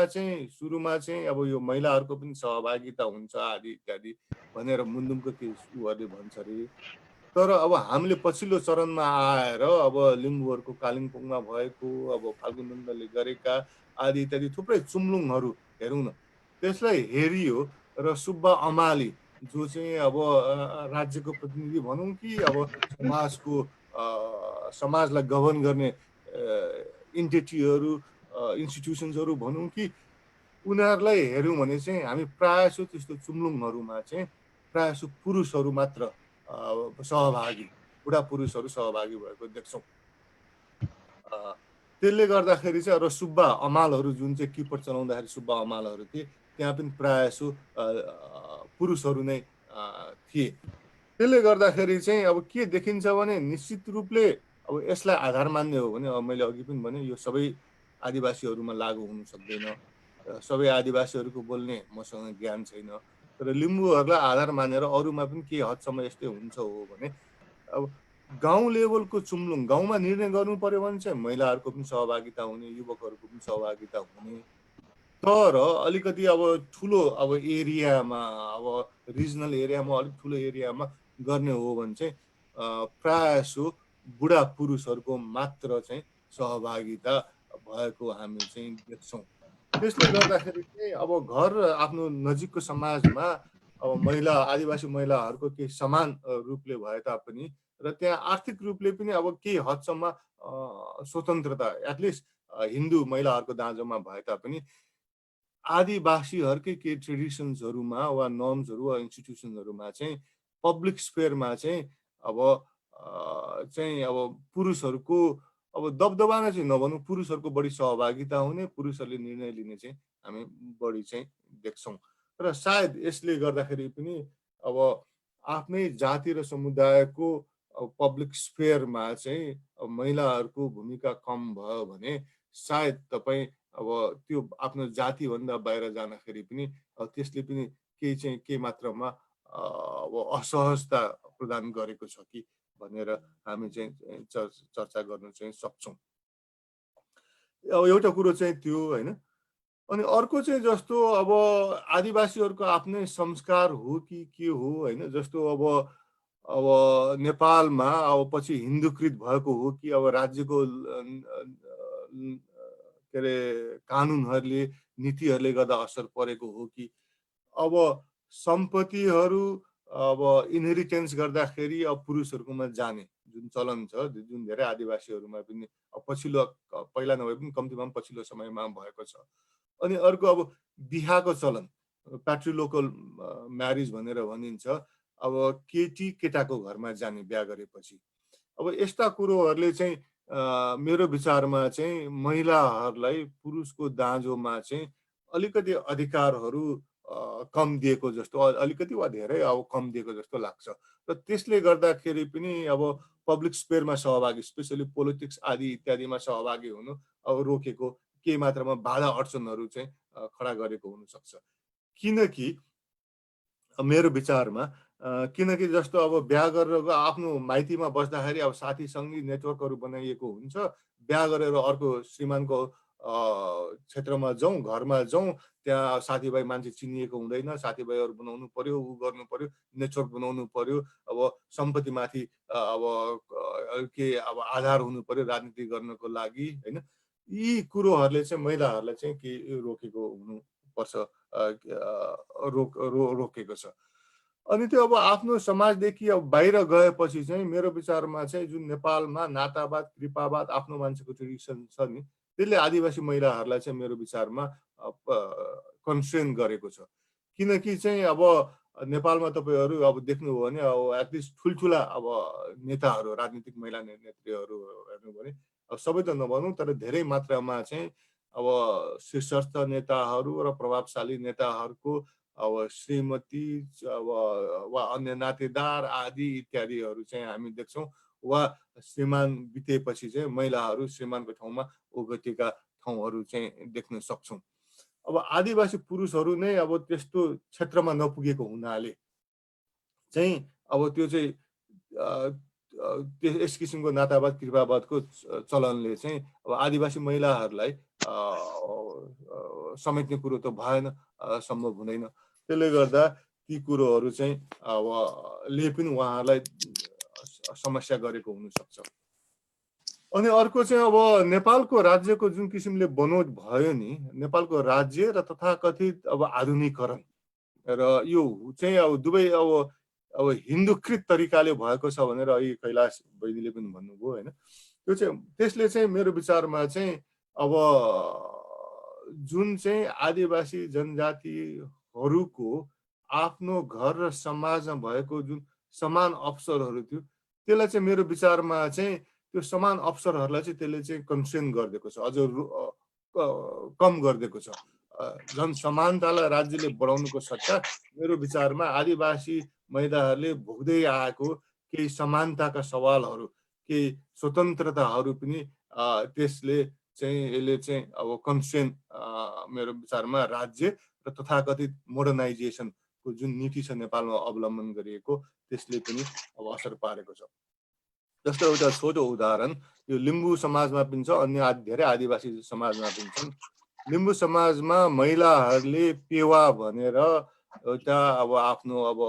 चाहिँ अब यो महिलाहरूको पनि सहभागिता हुन्छ आदि इत्यादि भनेर मुन्दुमको केही उहरूले भन्छ अरे। तर अब हामीले पछिल्लो चरणमा आएर अब लिम्बूहरूको कालिम्पोङमा भएको अब फाल्गुन नन्दले गरेका आदि इत्यादि थुप्रै चुम्लुङहरू हेरौँ न, त्यसलाई हेरियो र सुब्बा अमाली जो चाहिँ अब राज्यको प्रतिनिधि भनौँ कि अब समाजलाई गभर्न गर्ने इन्टिटीहरू इन्स्टिट्युसन्सहरू भनौँ कि उनीहरूलाई हेऱ्यौँ भने चाहिँ हामी प्रायःसो त्यस्तो चुम्लुङहरूमा चाहिँ प्रायःसो पुरुषहरू मात्र सहभागी, बुढा पुरुषहरू सहभागी भएको देख्छौँ। त्यसले गर्दाखेरि चाहिँ र सुब्बा अमालहरू जुन चाहिँ किपट चलाउँदाखेरि सुब्बा अमालहरू थिए त्यहाँ पनि प्रायःसो पुरुषहरू नै थिए। त्यसले गर्दाखेरि चाहिँ अब के देखिन्छ भने निश्चित रूपले अब यसलाई आधार मान्ने हो भने अब मैले अघि पनि भने यो सबै आदिवासीहरूमा लागू हुन सक्दैन। सबै आदिवासीहरूको बोल्ने मसँग ज्ञान छैन। तर लिम्बूहरूलाई आधार मानेर अरूमा पनि के हदसम्म यस्तै हुन्छ हो भने अब गाउँ लेभलको चुम्लुङ गाउँमा निर्णय गर्नु पर्यो भने चाहिँ महिलाहरूको पनि सहभागिता हुने, युवकहरूको पनि सहभागिता हुने। तर अलिकति अब ठुलो अब एरियामा अब रिजनल एरियामा अलिक ठुलो एरियामा गर्ने हो भने चाहिँ प्रायःसो बुढा पुरुषहरूको मात्र चाहिँ सहभागिता भएको हामी चाहिँ देख्छौँ। त्यसले गर्दाखेरि चाहिँ अब घर आफ्नो नजिकको समाजमा अब आदिवासी महिलाहरूको केही समान रूपले भए तापनि र त्यहाँ आर्थिक रूपले पनि अब केही हदसम्म स्वतन्त्रता एटलिस्ट हिन्दू महिलाहरूको दाँजोमा भए तापनि आदिवासीहरूकै केही ट्रेडिसन्सहरूमा वा नर्म्सहरू वा इन्स्टिट्युसनहरूमा चाहिँ पब्लिक स्पेयरमा चाहिँ अब पुरुषहरूको अब दबदबा नै चाहिँ नभनौँ, पुरुषहरूको बढी सहभागिता हुने, पुरुषहरूले निर्णय लिने चाहिँ हामी बढी चाहिँ देख्छौँ। र सायद यसले गर्दाखेरि पनि अब आफ्नै जाति र समुदायको पब्लिक स्पेयरमा चाहिँ महिलाहरूको भूमिका कम भयो भने सायद तपाईँ अब त्यो आफ्नो जातिभन्दा बाहिर जाँदाखेरि पनि त्यसले पनि केही मात्रामा अब असहजता प्रदान गरेको छ कि भनेर हामी चाहिँ चर्चा गर्न चाहिँ सक्छौँ। अब एउटा कुरो चाहिँ त्यो होइन। अनि अर्को चाहिँ जस्तो अब आदिवासीहरूको आफ्नै संस्कार हो कि के हो होइन, जस्तो अब नेपालमा अब पछि हिन्दूकृत भएको हो कि अब राज्यको के अरे कानुनहरूले नीतिहरूले गर्दा असर परेको हो कि अब सम्पत्तिहरू अब इनहेरिटेन्स गर्दाखेरि अब पुरुषहरूकोमा जाने जुन चलन छ, जुन धेरै आदिवासीहरूमा पनि पछिल्लो पहिला नभए पनि कम्तीमा पनि पछिल्लो समयमा भएको छ। अनि अर्को अब बिहाको चलन प्याट्रिलोकल म्यारिज भनेर भनिन्छ। अब केटी केटाको घरमा जाने बिहा गरेपछि अब यस्ता कुरोहरूले चाहिँ मेरो विचारमा चाहिँ महिलाहरूलाई पुरुषको दाँजोमा चाहिँ अलिकति अधिकारहरू कम दिएको जस्तो, अलिकति वा धेरै अब कम दिएको जस्तो लाग्छ। र त्यसले गर्दाखेरि पनि अब पब्लिक स्पेयरमा सहभागी, स्पेसली पोलिटिक्स आदि इत्यादिमा सहभागी हुनु अब रोकेको, केही मात्रामा बाधा अडचनहरू चाहिँ खडा गरेको हुनसक्छ। किनकि मेरो विचारमा किनकि जस्तो अब बिहा गरेर आफ्नो माइतीमा बस्दाखेरि अब साथी सङ्गी नेटवर्कहरू बनाइएको हुन्छ। बिहा गरेर अर्को श्रीमानको क्षेत्रमा जाउँ, घरमा जाउँ, त्यहाँ साथीभाइ मान्छे चिनिएको हुँदैन, साथीभाइहरू बनाउनु पर्यो, ऊ गर्नु पर्यो, नेटवर्क बनाउनु पर्यो। अब सम्पत्तिमाथि अब आधार हुनु पर्यो राजनीति गर्नको लागि होइन। यी कुरोहरूले चाहिँ महिलाहरूलाई चाहिँ के रोकेको हुनुपर्छ, रोकेको छ। अनि त्यो अब आफ्नो समाजदेखि अब बाहिर गएपछि चाहिँ मेरो विचारमा चाहिँ जुन नेपालमा नातावाद, कृपावाद, आफ्नो मान्छेको ट्रेडिसन छ नि, त्यसले आदिवासी महिलाहरूलाई चाहिँ मेरो विचारमा कन्स्ट्रेन गरेको छ। किनकि चाहिँ अब नेपालमा तपाईँहरू अब देख्नुभयो भने अब एटलिस्ट ठुल्ठुला अब नेताहरू, राजनीतिक महिला नेत्रीहरू हेर्नु भने अब सबै त नभनौँ तर धेरै मात्रामा चाहिँ अब शीर्षस्थ नेताहरू र प्रभावशाली नेताहरूको अब श्रीमती अब वा अन्य नातेदार आदि इत्यादिहरू चाहिँ हामी देख्छौँ। वा श्रीमान बितेपछि चाहिँ महिलाहरू श्रीमानको ठाउँमा ओगटेका ठाउँहरू चाहिँ देख्न सक्छौँ। अब आदिवासी पुरुषहरू नै अब त्यस्तो क्षेत्रमा नपुगेको हुनाले चाहिँ अब त्यो चाहिँ यस किसिमको नातावाद कृपावादको चलनले चाहिँ अब आदिवासी महिलाहरूलाई समेट्ने कुरो त भएन, सम्भव हुँदैन। त्यसले गर्दा ती कुरोहरू चाहिँ अब ले पनि उहाँहरूलाई समस्या गरेको हुनसक्छ। अनि अर्को चाहिँ अब नेपालको राज्यको जुन किसिमले बनोट भयो नि, नेपालको राज्य र तथाकथित अब आधुनिकीकरण र यो चाहिँ अब दुवै अब हिन्दूकृत तरिकाले भएको छ भनेर अहिले कैलाश वैदीले पनि भन्नुभयो होइन। त्यो चाहिँ त्यसले चाहिँ मेरो विचारमा चाहिँ अब जुन चाहिँ आदिवासी जनजातिहरूको आफ्नो घर र समाजमा भएको जुन समान अवसरहरू थियो त्यसलाई चाहिँ मेरो विचारमा चाहिँ त्यो समान अवसरहरूलाई चाहिँ त्यसले चाहिँ कन्सेन गरिदिएको छ, अझ कम गरिदिएको छ। झन् समानतालाई राज्यले बढाउनुको सट्टा मेरो विचारमा आदिवासी महिलाहरूले भोग्दै आएको केही समानताका सवालहरू, केही स्वतन्त्रताहरू पनि त्यसले चाहिँ यसले चाहिँ अब कन्सेन मेरो विचारमा राज्य र तथाकथित मोडर्नाइजेसनको जुन नीति छ नेपालमा अवलम्बन गरिएको त्यसले पनि अब असर पारेको छ। जस्तो एउटा छोटो उदाहरण यो लिम्बू समाजमा पनि छ, अन्य धेरै आदिवासी समाजमा पनि छन्। लिम्बू समाजमा महिलाहरूले पेवा भनेर एउटा अब आफ्नो अब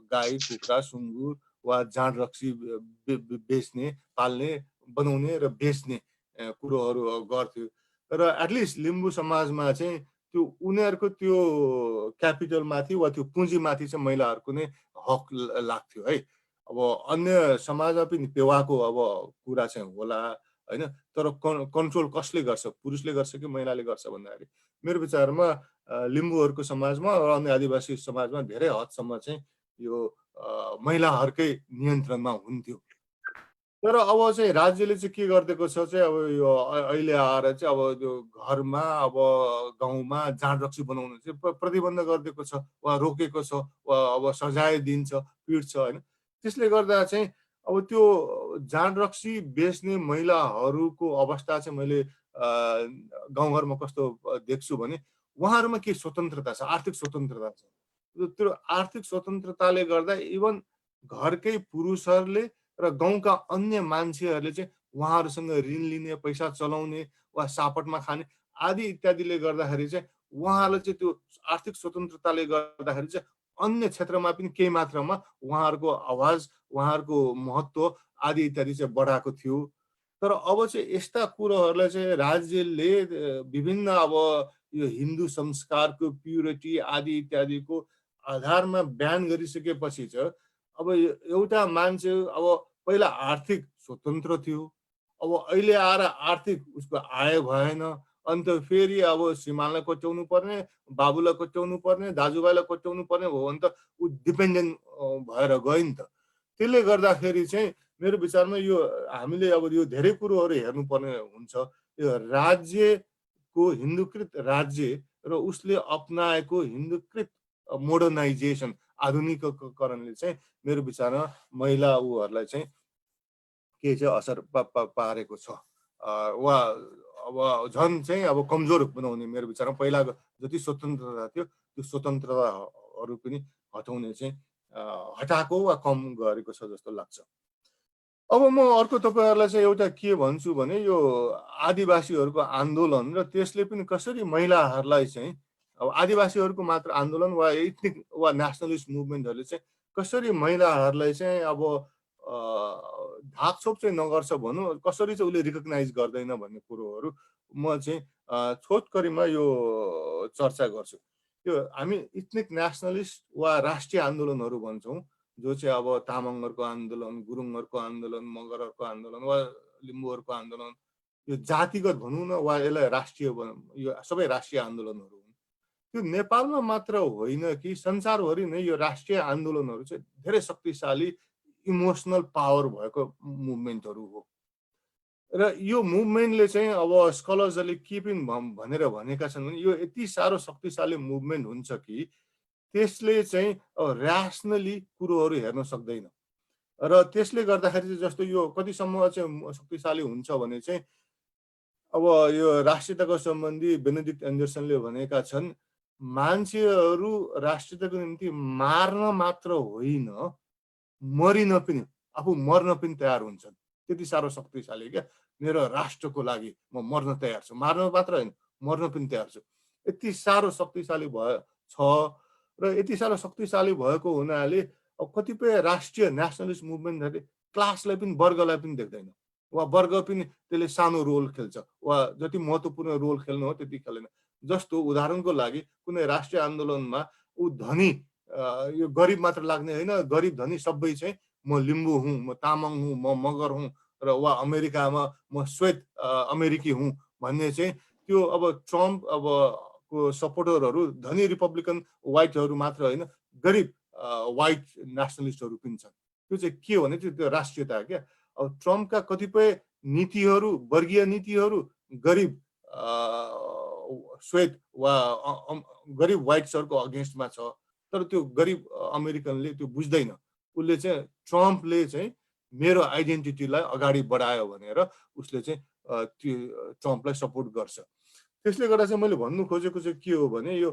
गाई, कुखुरा, सुँगुर वा जाँड रक्सी बेच्ने, पाल्ने, बनाउने र बेच्ने कुरोहरू गर्थ्यो। र एटलिस्ट लिम्बू समाजमा चाहिँ त्यो उनीहरूको त्यो क्यापिटलमाथि वा त्यो पुँजीमाथि चाहिँ महिलाहरूको नै हक लाग्थ्यो है। अब अन्य समाजमा पनि पेवाको अब कुरा चाहिँ होला होइन, तर कन्ट्रोल कसले गर्छ, पुरुषले गर्छ कि महिलाले गर्छ भन्दाखेरि मेरो विचारमा लिम्बूहरूको समाजमा र अन्य आदिवासी समाजमा धेरै हदसम्म चाहिँ यो महिलाहरूकै नियन्त्रणमा हुन्थ्यो। तर अब चाहिँ राज्यले चाहिँ के गरिदिएको छ चाहिँ अब यो अहिले आएर चाहिँ अब त्यो घरमा अब गाउँमा जाँड रक्सी बनाउनु चाहिँ प्रतिबन्ध गरिदिएको छ वा रोकेको छ वा अब सजाय दिन्छ, पिट्छ होइन। त्यसले गर्दा चाहिँ अब त्यो जाँड रक्सी बेच्ने महिलाहरूको अवस्था चाहिँ मैले गाउँघरमा कस्तो देख्छु भने उहाँहरूमा के स्वतन्त्रता छ, आर्थिक स्वतन्त्रता छ। त्यो आर्थिक स्वतन्त्रताले गर्दा इभन घरकै पुरुषहरूले र गाउँका अन्य मान्छेहरूले चाहिँ उहाँहरूसँग ऋण लिने, पैसा चलाउने वा सापटमा खाने आदि इत्यादिले गर्दाखेरि चाहिँ उहाँहरूले चाहिँ त्यो आर्थिक स्वतन्त्रताले गर्दाखेरि चाहिँ अन्य क्षेत्रमा पनि केही मात्रामा उहाँहरूको आवाज, उहाँहरूको महत्त्व आदि इत्यादि चाहिँ बढाएको थियो। तर अब चाहिँ यस्ता कुरोहरूलाई चाहिँ राज्यले विभिन्न अब यो हिन्दू संस्कारको प्युरिटी आदि इत्यादिको आधारमा बयान गरिसकेपछि चाहिँ अब एउटा मान्छे अब पहिला आर्थिक स्वतन्त्र थियो, अब अहिले आएर आर्थिक उसको आय भएन, अन्त फेरि अब श्रीमानलाई कोट्याउनु पर्ने, बाबुलाई कोट्याउनु पर्ने, दाजुभाइलाई कोट्याउनु पर्ने हो भने त ऊ डिपेन्डेन्ट भएर गयो नि त। त्यसले गर्दाखेरि चाहिँ मेरो विचारमा यो हामीले अब यो धेरै कुरोहरू हेर्नुपर्ने हुन्छ। यो राज्यको हिन्दूकृत राज्य र उसले अपनाएको हिन्दूकृत मोडर्नाइजेसन आधुनिकीकरणले चाहिँ मेरो विचारमा महिला ऊहरूलाई चाहिँ के चाहिँ असर पारेको छ वा अब झन् चाहिँ अब कमजोर बनाउने मेरो विचारमा पहिला जति स्वतन्त्रता थियो त्यो स्वतन्त्रताहरू पनि हटाउने चाहिँ हटाएको वा कम गरेको छ जस्तो लाग्छ। अब म अर्को तपाईँहरूलाई चाहिँ एउटा के भन्छु भने यो आदिवासीहरूको आन्दोलन र त्यसले पनि कसरी महिलाहरूलाई चाहिँ अब आदिवासीहरूको मात्र आन्दोलन वा एथनिक वा नेसनलिस्ट मुभमेन्टहरूले चाहिँ कसरी महिलाहरूलाई चाहिँ अब ढाकछोप चाहिँ नगर्छ भनौँ, कसरी चाहिँ उसले रिकगनाइज गर्दैन भन्ने कुरोहरू म चाहिँ छोटकरीमा यो चर्चा गर्छु। यो हामी इथनिक नेसनलिस्ट वा राष्ट्रिय आन्दोलनहरू भन्छौँ, जो चाहिँ अब तामाङहरूको आन्दोलन, गुरुङहरूको आन्दोलन, मगरहरूको आन्दोलन वा लिम्बूहरूको आन्दोलन, यो जातिगत भनौँ न वा यसलाई राष्ट्रिय भनौँ, यो सबै राष्ट्रिय आन्दोलनहरू हुन्। त्यो नेपालमा मात्र होइन कि संसारभरि नै यो राष्ट्रिय आन्दोलनहरू चाहिँ धेरै शक्तिशाली इमोसनल पावर भएको मुभमेन्टहरू हो। र यो मुभमेन्टले चाहिँ अब स्कलर्सहरूले के पनि भनेर भनेका छन् भने यो यति साह्रो शक्तिशाली मुभमेन्ट हुन्छ कि त्यसले चाहिँ ऱ्यासनली कुरोहरू हेर्न सक्दैन। र त्यसले गर्दाखेरि चाहिँ जस्तो यो कतिसम्म चाहिँ शक्तिशाली हुन्छ भने चाहिँ अब यो राष्ट्रियताको सम्बन्धी बेनेडिक्ट एन्डरसनले भनेका छन्, मान्छेहरू राष्ट्रियताको निम्ति मार्न मात्र होइन, मरिन पनि आफू मर्न पनि तयार हुन्छन्। त्यति साह्रो शक्तिशाली क्या, मेरो राष्ट्रको लागि म मर्न तयार छु, मार्न मात्र होइन मर्न पनि तयार छु। यति साह्रो शक्तिशाली छ र यति साह्रो शक्तिशाली भएको हुनाले अब कतिपय राष्ट्रिय नेसनलिस्ट मुभमेन्टहरूले क्लासलाई पनि वर्गलाई पनि देख्दैन, वा वर्ग पनि त्यसले सानो रोल खेल्छ, वा जति महत्त्वपूर्ण रोल खेल्नु हो त्यति खेल्दैन। जस्तो उदाहरणको लागि कुनै राष्ट्रिय आन्दोलनमा ऊ धनी यो गरिब मात्र लाग्ने होइन, गरिब धनी सबै चाहिँ म लिम्बू हुँ, म तामाङ हुँ, म मगर हुँ, र वा अमेरिकामा म श्वेत अमेरिकी हुँ भन्ने चाहिँ त्यो अब ट्रम्प अब को सपोर्टरहरू धनी रिपब्लिकन व्हाइटहरू मात्र होइन, गरिब व्हाइट नेसनलिस्टहरू पनि छन्। त्यो चाहिँ के हो भने त्यो राष्ट्रियता क्या। अब ट्रम्पका कतिपय नीतिहरू, वर्गीय नीतिहरू गरिब श्वेत वा गरिब व्हाइट्सहरूको अगेन्स्टमा छ, तर त्यो गरिब अमेरिकनले त्यो बुझ्दैन। उसले चाहिँ ट्रम्पले चाहिँ मेरो आइडेन्टिटीलाई अगाडि बढायो भनेर उसले चाहिँ त्यो ट्रम्पलाई सपोर्ट गर्छ। त्यसले गर्दा चाहिँ मैले भन्नु खोजेको चाहिँ के हो भने यो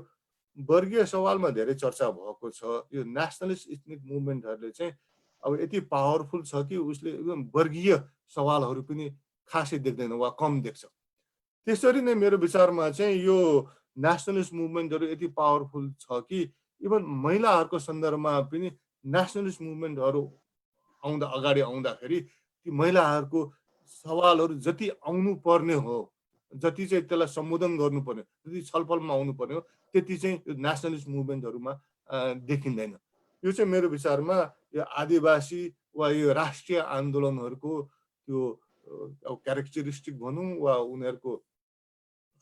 वर्गीय सवालमा धेरै चर्चा भएको छ। यो नेसनलिस्ट इथनिक मुभमेन्टहरूले चाहिँ अब यति पावरफुल छ कि उसले एकदम वर्गीय सवालहरू पनि खासै देख्दैन वा कम देख्छ। त्यसरी नै मेरो विचारमा चाहिँ यो नेसनलिस्ट मुभमेन्टहरू यति पावरफुल छ कि इभन महिलाहरूको सन्दर्भमा पनि नेसनलिस्ट मुभमेन्टहरू अगाडि आउँदाखेरि ती महिलाहरूको सवालहरू जति आउनु पर्ने हो, जति चाहिँ त्यसलाई सम्बोधन गर्नुपर्ने, जति छलफलमा आउनुपर्ने हो, त्यति चाहिँ यो नेसनलिस्ट मुभमेन्टहरूमा देखिँदैन। यो चाहिँ मेरो विचारमा यो आदिवासी वा यो राष्ट्रिय आन्दोलनहरूको त्यो क्यारेक्टरिस्टिक भनौँ वा उनीहरूको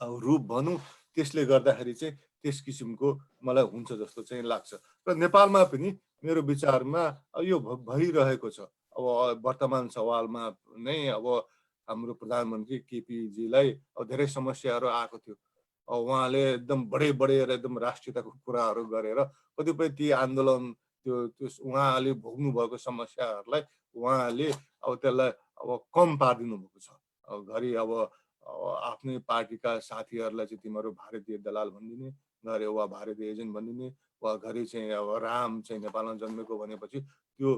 रूप भनौँ, त्यसले गर्दाखेरि चाहिँ त्यस किसिमको मलाई हुन्छ जस्तो चाहिँ लाग्छ। र नेपालमा पनि मेरो विचारमा यो भइरहेको छ। अब वर्तमान सवालमा नै अब हाम्रो प्रधानमन्त्री केपीजीलाई धेरै समस्याहरू आएको थियो। उहाँले एकदम बढेर एकदम राष्ट्रियताको कुराहरू गरेर कतिपय ती आन्दोलन त्यो उहाँले भोग्नु भएको समस्याहरूलाई उहाँले अब त्यसलाई अब कम पारिदिनु भएको छ। घरि अब आफ्नै पार्टीका साथीहरूलाई चाहिँ तिमीहरू भारतीय दलाल भनिदिने, घरि वा भारतीय एजेन्ट भनिदिने, वा घरि चाहिँ अब राम चाहिँ नेपालमा जन्मेको भनेपछि त्यो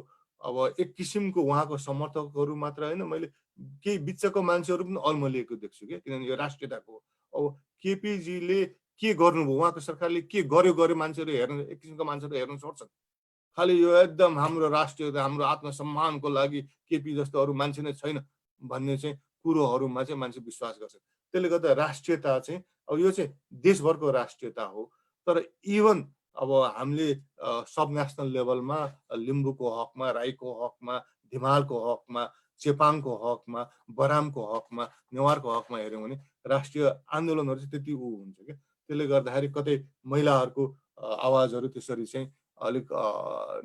अब एक किसिमको उहाँको समर्थकहरू मात्र होइन, मैले केही बिचको मान्छेहरू पनि अल्मलिएको देख्छु कि, किनभने यो राष्ट्रियताको अब केपीजीले के गर्नुभयो, उहाँको सरकारले के गर्यो मान्छेहरू हेर्नु, एक किसिमको मान्छेहरू हेर्नु छोड्छन्। खालि यो एकदम हाम्रो राष्ट्रियता, हाम्रो आत्मसम्मानको लागि केपी जस्तो अरू मान्छे नै छैन भन्ने चाहिँ कुरोहरूमा चाहिँ मान्छे विश्वास गर्छ। त्यसले गर्दा राष्ट्रियता चाहिँ अब यो चाहिँ देशभरको राष्ट्रियता हो। तर इभन अब हामीले सब नेसनल लेभलमा लिम्बूको हकमा, राईको हकमा, धिमालको हकमा, चेपाङको हकमा, बरामको हकमा, नेवारको हकमा हेऱ्यौँ भने राष्ट्रिय आन्दोलनहरू चाहिँ त्यति हुन्छ क्या। त्यसले गर्दाखेरि कतै महिलाहरूको आवाजहरू त्यसरी चाहिँ अलिक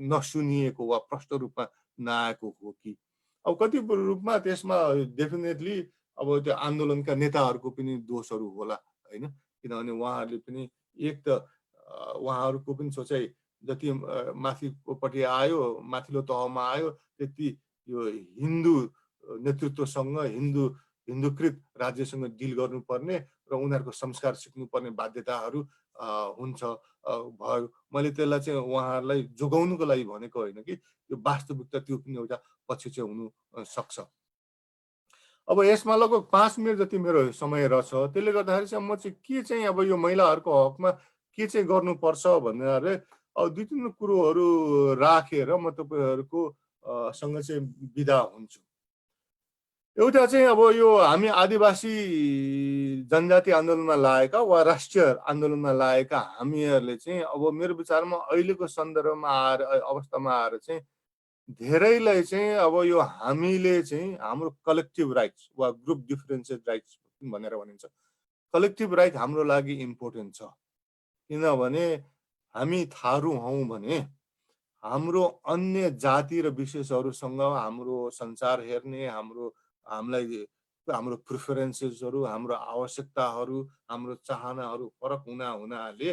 नसुनिएको वा प्रष्ट रूपमा नआएको हो कि। अब कति रूपमा त्यसमा डेफिनेटली अब त्यो आन्दोलनका नेताहरूको पनि दोषहरू होला होइन, किनभने उहाँहरूले पनि एक त उहाँहरूको पनि सोचाइ जति माथिपट्टि आयो, माथिल्लो तहमा आयो, त्यति यो हिन्दू नेतृत्वसँग, हिन्दूकृत राज्यसँग डिल गर्नुपर्ने र उनीहरूको संस्कार सिक्नुपर्ने बाध्यताहरू हुन्छ भयो। मैले त्यसलाई चाहिँ उहाँहरूलाई जोगाउनुको लागि भनेको होइन कि यो वास्तविकता त्यो पनि एउटा पक्ष चाहिँ हुनु सक्छ। अब यसमा लगभग 5 मिनट जति मेरो समय रहेछ, त्यसले गर्दाखेरि चाहिँ म चाहिँ के चाहिँ अब यो महिलाहरूको हकमा के चाहिँ गर्नुपर्छ भनेर अब 2-3 कुरोहरू राखेर म तपाईँहरूको सँग चाहिँ बिदा हुन्छु। एउटा चाहिँ अब यो हामी आदिवासी जनजाति आन्दोलनमा लागेका वा राष्ट्रिय आन्दोलनमा लागेका हामीहरूले चाहिँ अब मेरो विचारमा अहिलेको सन्दर्भमा आएर, अवस्थामा आएर चाहिँ धेरैलाई चाहिँ अब यो हामीले चाहिँ हाम्रो कलेक्टिभ राइट्स वा ग्रुप डिफरेन्सेस राइट्स भनेर भनिन्छ, कलेक्टिभ राइट हाम्रो लागि इम्पोर्टेन्ट छ। किनभने हामी थारू हौँ भने हाम्रो अन्य जाति र विशेषहरूसँग हाम्रो संसार हेर्ने, हामीलाई हाम्रो प्रिफरेन्सेसहरू, हाम्रो आवश्यकताहरू, हाम्रो चाहनाहरू फरक हुनाले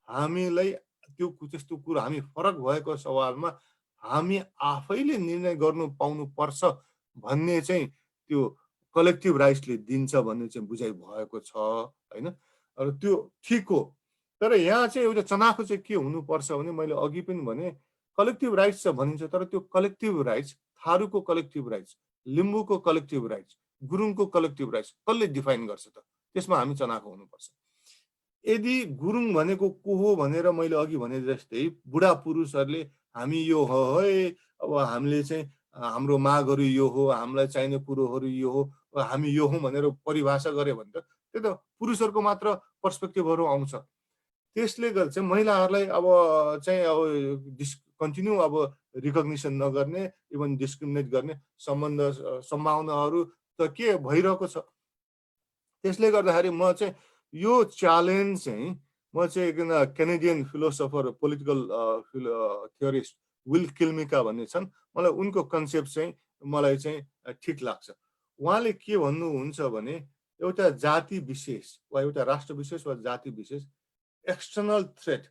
हामीलाई त्यो त्यस्तो कुरो, हामी फरक भएको सवालमा हामी आफैले निर्णय गर्नु पाउनु पर्छ भन्ने चाहिँ त्यो कलेक्टिभ राइट्सले दिन्छ भन्ने चाहिँ बुझाइ भएको छ होइन, र त्यो ठिक हो। तर यहाँ चाहिँ एउटा चनाखो चाहिँ के हुनुपर्छ भने मैले अघि पनि भने कलेक्टिभ राइट्स छ भनिन्छ, तर त्यो कलेक्टिभ राइट्स थारूको कलेक्टिभ राइट्स, लिम्बूको कलेक्टिभ राइट्स, गुरुङको कलेक्टिभ राइट्स कसले डिफाइन गर्छ त? त्यसमा हामी चनाखो हुनुपर्छ। यदि गुरुङ भनेको को हो भनेर मैले अघि भने जस्तै बुढा पुरुषहरूले हामी यो हो है, अब हामीले चाहिँ हाम्रो मागहरू यो हो, हामीलाई चाहिने कुरोहरू यो हो, हामी यो हौँ भनेर परिभाषा गर्यो भने त त्यो त पुरुषहरूको मात्र पर्सपेक्टिभहरू आउँछ। त्यसले गर्दा चाहिँ महिलाहरूलाई अब चाहिँ अब कन्टिन्यू अब रिकग्निसन नगर्ने, इभन डिस्क्रिमिनेट गर्ने सम्भावनाहरू त के भइरहेको छ। त्यसले गर्दाखेरि म चाहिँ यो च्यालेन्ज चाहिँ म चाहिँ एकजना Canadian philosopher political theorist Will Kymlicka भन्ने छन्, मलाई उनको कन्सेप्ट चाहिँ मलाई चाहिँ ठिक लाग्छ। उहाँले के भन्नुहुन्छ भने एउटा जाति विशेष वा एउटा राष्ट्र विशेष वा जाति विशेष एक्सटर्नल थ्रेट,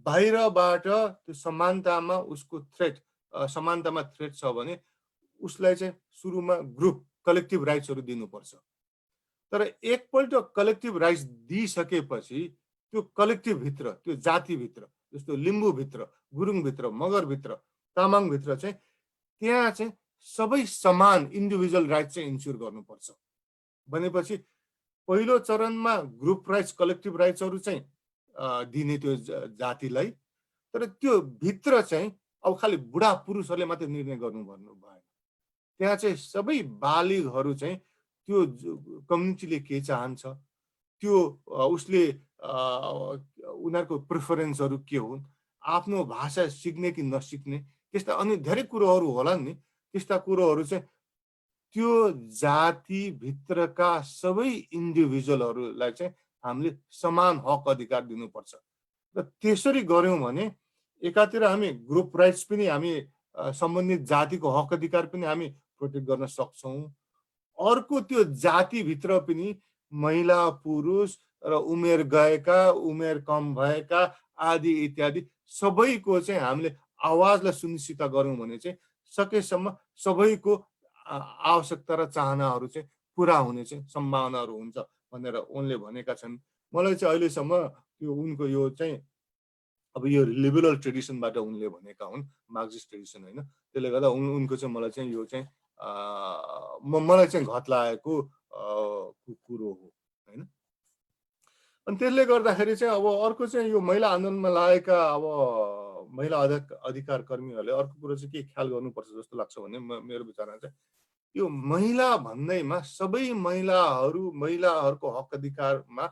बाहिरबाट त्यो समानतामा उसको थ्रेट समानतामा थ्रेट छ भने उसलाई चाहिँ सुरुमा ग्रुप कलेक्टिभ राइट्सहरू दिनुपर्छ। तर एकपल्ट कलेक्टिभ राइट्स दिइसकेपछि त्यो कलेक्टिभभित्र, त्यो जातिभित्र, जस्तो लिम्बूभित्र, गुरुङभित्र, मगरभित्र, तामाङभित्र चाहिँ त्यहाँ चाहिँ सबै समान इन्डिभिजुअल राइट चाहिँ इन्स्योर गर्नुपर्छ भनेपछि पहिलो चरणमा ग्रुप राइट्स, कलेक्टिभ राइट्सहरू चाहिँ दिने त्यो जातिलाई, तर त्यो भित्र चाहिँ अब खालि बुढा पुरुषहरूले मात्रै निर्णय गर्नु भन्नु भएन। त्यहाँ चाहिँ सबै बालिगहरू चाहिँ त्यो कम्युनिटीले के चाहन्छ, त्यो उसले उनीहरूको प्रिफरेन्सहरू के हुन्, आफ्नो भाषा सिक्ने कि नसिक्ने, त्यस्ता अनि धेरै कुरोहरू होला नि। त्यस्ता कुरोहरू चाहिँ त्यो जातिभित्रका सबै इन्डिभिजुअलहरूलाई चाहिँ हामीले समान हक अधिकार दिनुपर्छ। र त्यसरी गऱ्यौँ भने एकातिर हामी ग्रुप राइट्स पनि हामी सम्बन्धित जातिको हक अधिकार पनि हामी प्रोटेक्ट गर्न सक्छौँ, अर्को त्यो जातिभित्र पनि महिला पुरुष र उमेर गएका, उमेर कम भएका आदि इत्यादि सबैको चाहिँ हामीले आवाजलाई सुनिश्चित गऱ्यौँ भने चाहिँ सकेसम्म सबैको आवश्यकता र चाहनाहरू चाहिँ पुरा हुने चाहिँ सम्भावनाहरू हुन्छ भनेर उनले भनेका छन्। मलाई चाहिँ अहिलेसम्म त्यो उनको यो चाहिँ अब यो लिबरल ट्रेडिसनबाट उनले भनेका हुन्, मार्क्सिस्ट ट्रेडिसन होइन। त्यसले गर्दा उनको चाहिँ मलाई चाहिँ यो चाहिँ मलाई चाहिँ घत लागेको कुरो हो होइन। अनि त्यसले गर्दाखेरि चाहिँ अब अर्को चाहिँ यो महिला आन्दोलनमा लागेका अब महिला अधिकार कर्मीहरूले अर्को कुरो चाहिँ के ख्याल गर्नुपर्छ जस्तो लाग्छ भने मेरो विचारमा चाहिँ यो महिला भन्दैमा सबै महिलाहरूको हक अधिकारमा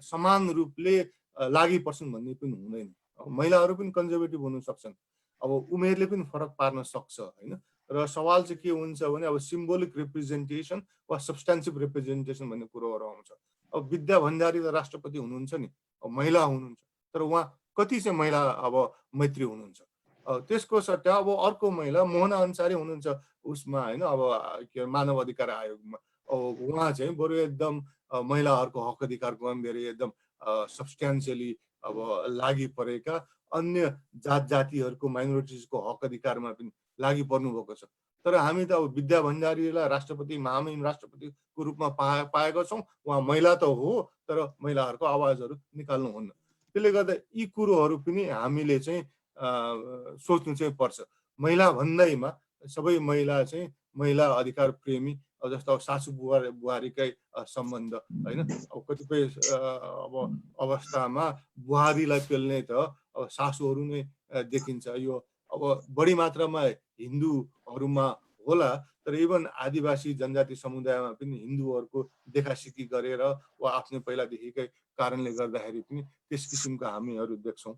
समान रूपले लागि पर्छन् भन्ने पनि हुँदैन। महिलाहरू पनि कन्जर्भेटिभ हुन सक्छन्, अब उमेरले पनि फरक पार्न सक्छ होइन। र सवाल चाहिँ के हुन्छ भने अब सिम्बोलिक रिप्रेजेन्टेसन वा सब्सटेन्सिभ रिप्रेजेन्टेसन भन्ने कुरोहरू आउँछ। अब विद्या भण्डारी त राष्ट्रपति हुनुहुन्छ नि, अब महिला हुनुहुन्छ, तर उहाँ कति चाहिँ महिला अब मैत्री हुनुहुन्छ। त्यसको सट्टा अब अर्को महिला मोहना अन्सारी हुनुहुन्छ उसमा होइन, अब के मानव अधिकार आयोगमा, उहाँ चाहिँ बरु एकदम महिलाहरूको हक अधिकारको धेरै एकदम सब्सटेन्सियली अब लागि परेका, अन्य जातिहरूको माइनोरिटिजको हक अधिकारमा पनि लागि पर्नु भएको छ। तर हामी त अब विद्या भण्डारीलाई राष्ट्रपति, महामहिम राष्ट्रपतिको रूपमा पाएका छौँ। उहाँ महिला त हो, तर महिलाहरूको आवाजहरू निकाल्नुहुन्न। त्यसले गर्दा यी कुरोहरू पनि हामीले चाहिँ सोच्नु चाहिँ पर्छ। महिला भन्दैमा सबै महिला चाहिँ महिला अधिकार प्रेमी, जस्तो अब सासू बुहारीकै सम्बन्ध होइन। अब कतिपय अब अवस्थामा बुहारीलाई पेल्ने त अब सासूहरू नै देखिन्छ। यो अब बढी मात्रामा हिन्दूहरूमा होला, तर इभन आदिवासी जनजाति समुदायमा पनि हिन्दूहरूको देखासिकी गरेर वा आफ्नो पहिलादेखिकै कारणले गर्दाखेरि पनि त्यस किसिमको हामीहरू देख्छौँ।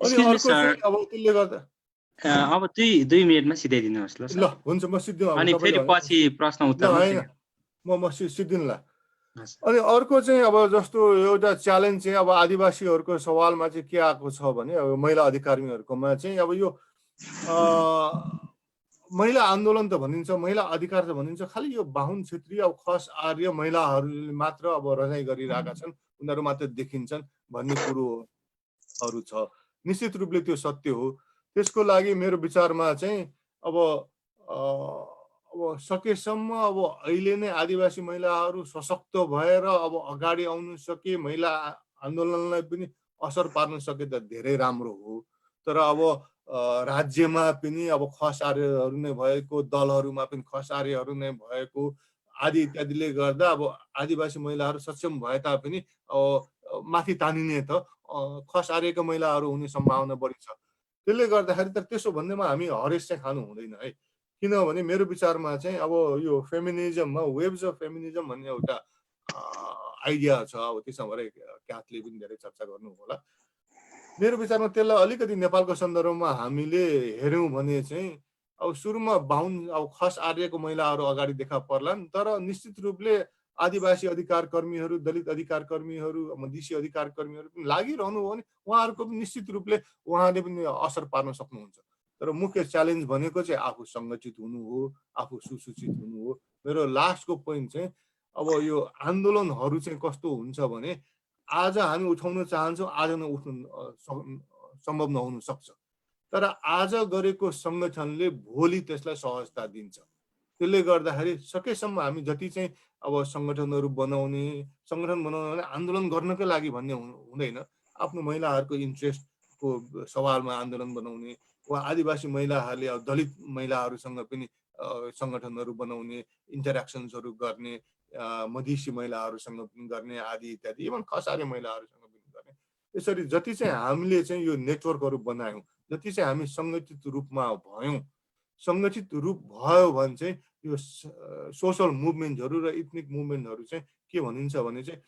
अनि अर्को चाहिँ अब त्यसले गर्दा अब 2 मिनेटमा सिधाइदिनुहोस् ल। ल हुन्छ, म सिद्धिनु अनि फेरि पछि प्रश्न उत्तर म सिद्धिनुला। अनि अर्को चाहिँ अब जस्तो एउटा च्यालेन्ज चाहिँ अब आदिवासीहरूको सवालमा चाहिँ के आएको छ भने अब महिला अधिकारीहरूकोमा चाहिँ अब यो महिला आन्दोलन त भनिन्छ, महिला अधिकार त भनिन्छ, खालि यो बाहुन क्षेत्रीय अब खस आर्य महिलाहरूले मात्र अब रजाइ गरिरहेका छन्, उनीहरू मात्र देखिन्छन् भन्ने कुरोहरू छ। निश्चित रूपले त्यो सत्य हो। त्यसको लागि मेरो विचारमा चाहिँ अब सकेसम्म अब अहिले नै आदिवासी महिलाहरू सशक्त भएर अब अगाडि आउनु सके, महिला आन्दोलनलाई पनि असर पार्न सके त धेरै राम्रो हो। तर अब राज्यमा पनि अब खसारेहरू नै भएको, दलहरूमा पनि खसारेहरू नै भएको आदि इत्यादिले गर्दा अब आदिवासी महिलाहरू सक्षम भए तापनि माथि तानिने त खसारेका महिलाहरू हुने सम्भावना बढी छ। त्यसले गर्दाखेरि त त्यसो भन्दैमा हामी हरेस चाहिँ खानु हुँदैन है। किनभने मेरो विचारमा चाहिँ अब यो फेमिनिजममा वेब्स अफ फेमिनिजम भन्ने एउटा आइडिया छ। अब त्यसमा भरे क्याथले पनि धेरै चर्चा गर्नु होला। मेरो विचारमा त्यसलाई अलिकति नेपालको सन्दर्भमा हामीले हेऱ्यौँ भने चाहिँ अब सुरुमा अब खस आर्यको महिलाहरू अगाडि देखा पर्लान्, तर निश्चित रूपले आदिवासी अधिकार कर्मीहरू, दलित अधिकार कर्मीहरू, मधेसी अधिकार कर्मीहरू पनि लागिरहनु हो भने उहाँहरूको पनि निश्चित रूपले उहाँले पनि असर पार्न सक्नुहुन्छ। तर मुख्य च्यालेन्ज भनेको चाहिँ आफू सङ्गठित हुनु हो, आफू सुसूचित हुनु हो। मेरो लास्टको पोइन्ट चाहिँ अब यो आन्दोलनहरू चाहिँ कस्तो हुन्छ भने आज हामी उठाउन चाहन्छौँ, आज उठाउन सम्भव नहुन सक्छ, तर आज गरेको सङ्गठनले भोलि त्यसलाई सहजता दिन्छ। त्यसले गर्दाखेरि सकेसम्म हामी जति चाहिँ अब सङ्गठनहरू बनाउने भने आन्दोलन गर्नकै लागि भन्ने हुँदैन। आफ्नो महिलाहरूको इन्ट्रेस्टको सवालमा आन्दोलन बनाउने वा आदिवासी महिलाहरूले दलित महिलाहरूसँग पनि सङ्गठनहरू बनाउने, इन्टरेक्सन्सहरू गर्ने, मधेसी महिलाहरूसँग पनि गर्ने आदि इत्यादि, इभन खसारे महिलाहरूसँग पनि गर्ने। यसरी जति चाहिँ हामीले चाहिँ यो नेटवर्कहरू बनायौँ, जति चाहिँ हामी सङ्गठित रूपमा भयौँ, सङ्गठित रूप भयो भने चाहिँ यो सोसल मुभमेन्टहरू र इथनिक मुभमेन्टहरू चाहिँ के भनिन्छ भने चाहिँ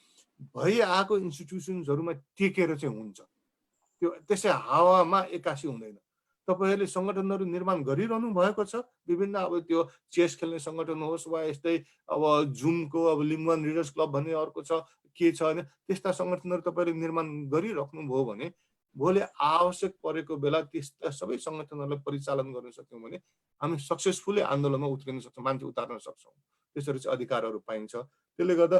भइआएको इन्स्टिट्युसन्सहरूमा टेकेर चाहिँ हुन्छ। त्यो त्यसै हावामा एक्कासी हुँदैन। तपाईँहरूले सङ्गठनहरू निर्माण गरिरहनु भएको छ, विभिन्न अब त्यो चेस खेल्ने सङ्गठन होस् वा यस्तै अब जुमको अब लिम्बुवान रिडर्स क्लब भन्ने अर्को छ, के छ भने त्यस्ता सङ्गठनहरू तपाईँहरूले निर्माण गरिराख्नुभयो भने भोलि आवश्यक परेको बेला त्यस्ता सबै सङ्गठनहरूलाई परिचालन गर्न सक्यौँ भने हामी सक्सेसफुली आन्दोलनमा उत्रिन सक्छौँ, मान्छे उतार्न सक्छौँ। त्यसरी चाहिँ अधिकारहरू पाइन्छ। त्यसले गर्दा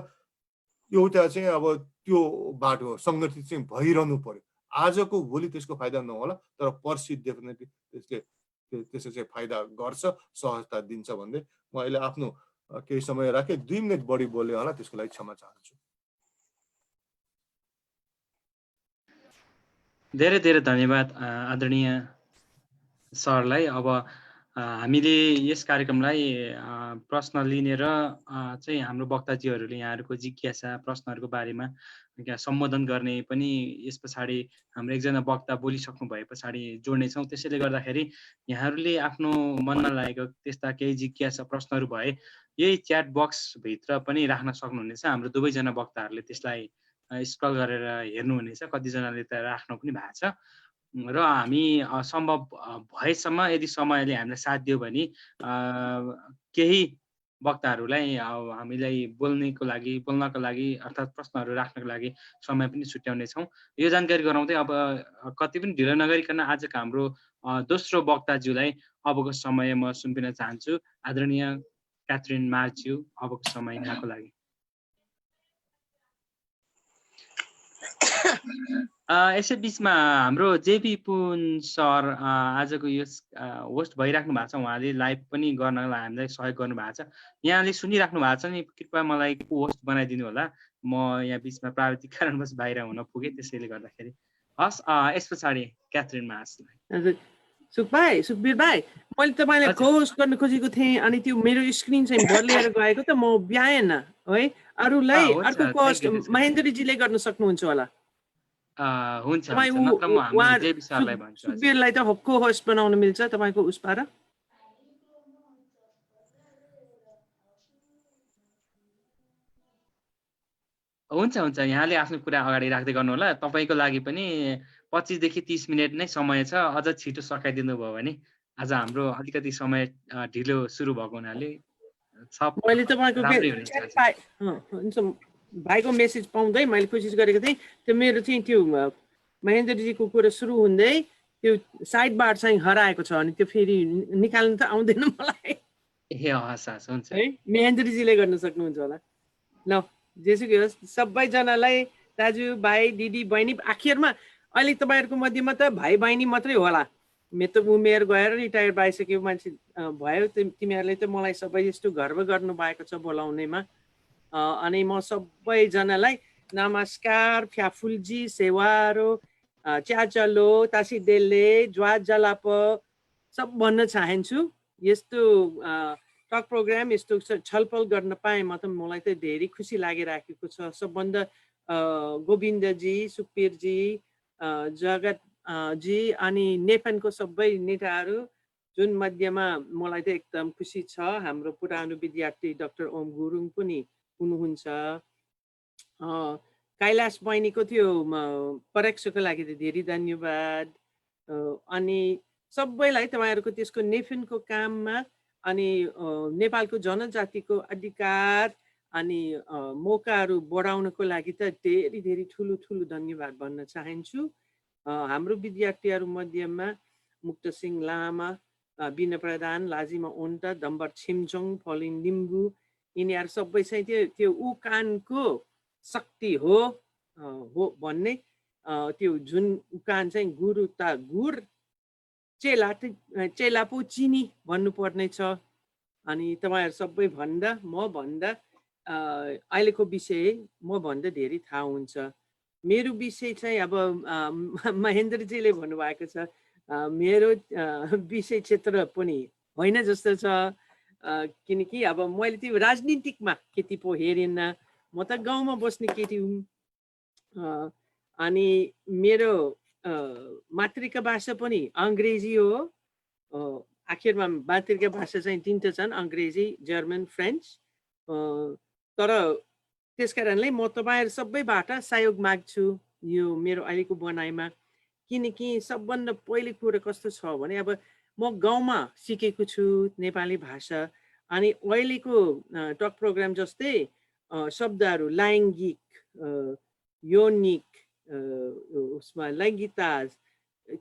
एउटा चाहिँ अब त्यो बाटो सङ्गठित चाहिँ भइरहनु पर्यो। आजको भोलि त्यसको फाइदा नहोला, तर पर्सि डेफिनेटली त्यसले चाहिँ फाइदा गर्छ, सहजता दिन्छ भन्दै म अहिले आफ्नो केही समय राखेँ। 2 मिनट बढी बोले होला, त्यसको लागि क्षमा चाहन्छु। धेरै धेरै धन्यवाद आदरणीय सरलाई। अब हामीले यस कार्यक्रमलाई प्रश्न लिने र चाहिँ हाम्रो वक्ताजीहरूले यहाँहरूको जिज्ञासा प्रश्नहरूको बारेमा सम्बोधन गर्ने पनि यस पछाडि हाम्रो एकजना वक्ता बोलिसक्नु भए पछाडि जोड्नेछौँ। त्यसैले गर्दाखेरि यहाँहरूले आफ्नो मनमा लागेको त्यस्ता केही जिज्ञासा प्रश्नहरू भए यही च्याट बक्सभित्र पनि राख्न सक्नुहुनेछ। हाम्रो दुवैजना वक्ताहरूले त्यसलाई स्क्रल गरेर हेर्नुहुनेछ, कतिजनाले त राख्नु पनि भएको छ। र हामी सम्भव भएसम्म यदि समयले हामीलाई साथ दियो भने केही वक्ताहरूलाई हामीलाई बोल्नको लागि अर्थात् प्रश्नहरू राख्नको लागि समय पनि छुट्याउनेछौँ। यो जानकारी गराउँदै अब कति पनि ढिलो नगरिकन आजको हाम्रो दोस्रो वक्ताज्यूलाई अबको समय म सुम्पिन चाहन्छु। आदरणीय क्याथरिन मार्ज्यू, अबको समय यहाँको लागि। यसै बिचमा हाम्रो जेपी पुन सर आजको यो होस्ट भइराख्नु भएको छ। उहाँले लाइभ पनि गर्नलाई हामीलाई सहयोग गर्नु भएको छ। यहाँले सुनिराख्नु भएको छ नि, कृपया मलाई को होस्ट बनाइदिनु होला। म यहाँ बिचमा प्राविधिक कारणवश बाहिर हुन पुगेँ, त्यसैले गर्दाखेरि। हस्, यस पछाडि क्याथरिन मार्ज्यूलाई। सुखबीर भाइ, मैले तपाईँलाई को होस्ट गर्न खोजेको थिएँ, अनि त्यो मेरो स्क्रिन चाहिँ बदलेर गएको त म भ्याएन है। अरूलाई अर्को होस्ट महेन्द्रजीले गर्न सक्नुहुन्छ होला। हुन्छ, नत्र म हाम्रो जेबी सरलाई भन्छु। सुखबीरलाई त को होस्ट बनाउन मिल्छ तपाईँको उसबाट? हुन्छ, यहाँले आफ्नो कुरा अगाडि राख्दै गर्नु होला। तपाईँको लागि पनि 25 देखि 30 मिनट नै समय छ। अझ छिटो सकाइदिनु भयो भने आज हाम्रो अलिकति समय ढिलो सुरु भएको हुनाले मैले तपाईँको भाइको मेसेज पाउँदै मैले कोसिस गरेको थिएँ। त्यो मेरो चाहिँ त्यो महेन्द्रजीको कुरा सुरु हुँदै त्यो साइड बार चाहिँ हराएको छ, अनि त्यो फेरि निकाल्नु त आउँदैन मलाई। ए हस्, हुन्छ है, महेन्द्रजीले गर्न सक्नुहुन्छ होला। ल, जेसुकै होस्, सबैजनालाई दाजु भाइ दिदी बहिनी, आखिरमा अहिले तपाईँहरूको मध्येमा त भाइ बहिनी मात्रै होला। मेरो त उमेर गएर रिटायर भइसक्यो मान्छे भयो। तिमीहरूले त मलाई सबै यस्तो गर्व गर्नु भएको छ बोलाउनेमा। अनि म सबैजनालाई नमस्कार, फ्याफुलजी, सेवारो, च्याचलो तासिडेलले ज्वा जलाप सब भन्न चाहन्छु। यस्तो टक प्रोग्राम यस्तो छलफल गर्न पाएँ मलाई त धेरै खुसी लागिराखेको छ। सबभन्दा गोविन्दजी, सुखबीरजी, जगत जी अनि नेफनको सबै नेताहरू जुन मध्येमा मलाई त एकदम खुसी छ। हाम्रो पुरानो विद्यार्थी डाक्टर ओम गुरुङ पनि हुनुहुन्छ। कैलाश बहिनीको त्यो परीक्षाको लागि त धेरै धन्यवाद। अनि सबैलाई तपाईँहरूको त्यसको नेफिनको काममा अनि नेपालको जनजातिको अधिकार अनि मौकाहरू बढाउनको लागि त धेरै धेरै ठुलो ठुलो धन्यवाद भन्न चाहन्छु। हाम्रो विद्यार्थीहरू मध्येमा मुक्त सिंह लामा, बिना प्रधान, लाजिमा ओन्टा, दम्बर छिमचोङ, फलिन लिम्बू यिनीहरू सबै चाहिँ त्यो उकानको शक्ति हो भन्ने त्यो जुन उकान चाहिँ गुरु ता गुर चेला पो चिनी भन्नुपर्ने छ। अनि तपाईँहरू सबै भन्दा म भन्दा अहिलेको विषय म भन्दा धेरै थाहा हुन्छ। मेरो विषय चाहिँ अब महेन्द्रजीले भन्नुभएको छ मेरो विषय क्षेत्र पनि होइन जस्तो छ। किनकि अब मैले त्यो राजनीतिकमा केटी पो हेरिन्न, म त गाउँमा बस्ने केटी हुँ। अनि मेरो मातृका भाषा पनि अङ्ग्रेजी हो। आखिरमा मातृका भाषा चाहिँ तिनवटा छन्, अङ्ग्रेजी, जर्मन, फ्रेन्च। तर त्यस कारणले म तपाईँहरू सबैबाट सहयोग माग्छु यो मेरो अहिलेको बनाइमा। किनकि सबभन्दा पहिलो कुरो कस्तो छ भने अब म गाउँमा सिकेको छु नेपाली भाषा। अनि अहिलेको टक प्रोग्राम जस्तै शब्दहरू लैङ्गिक, यौनिक, उसमा लैङ्गिकता,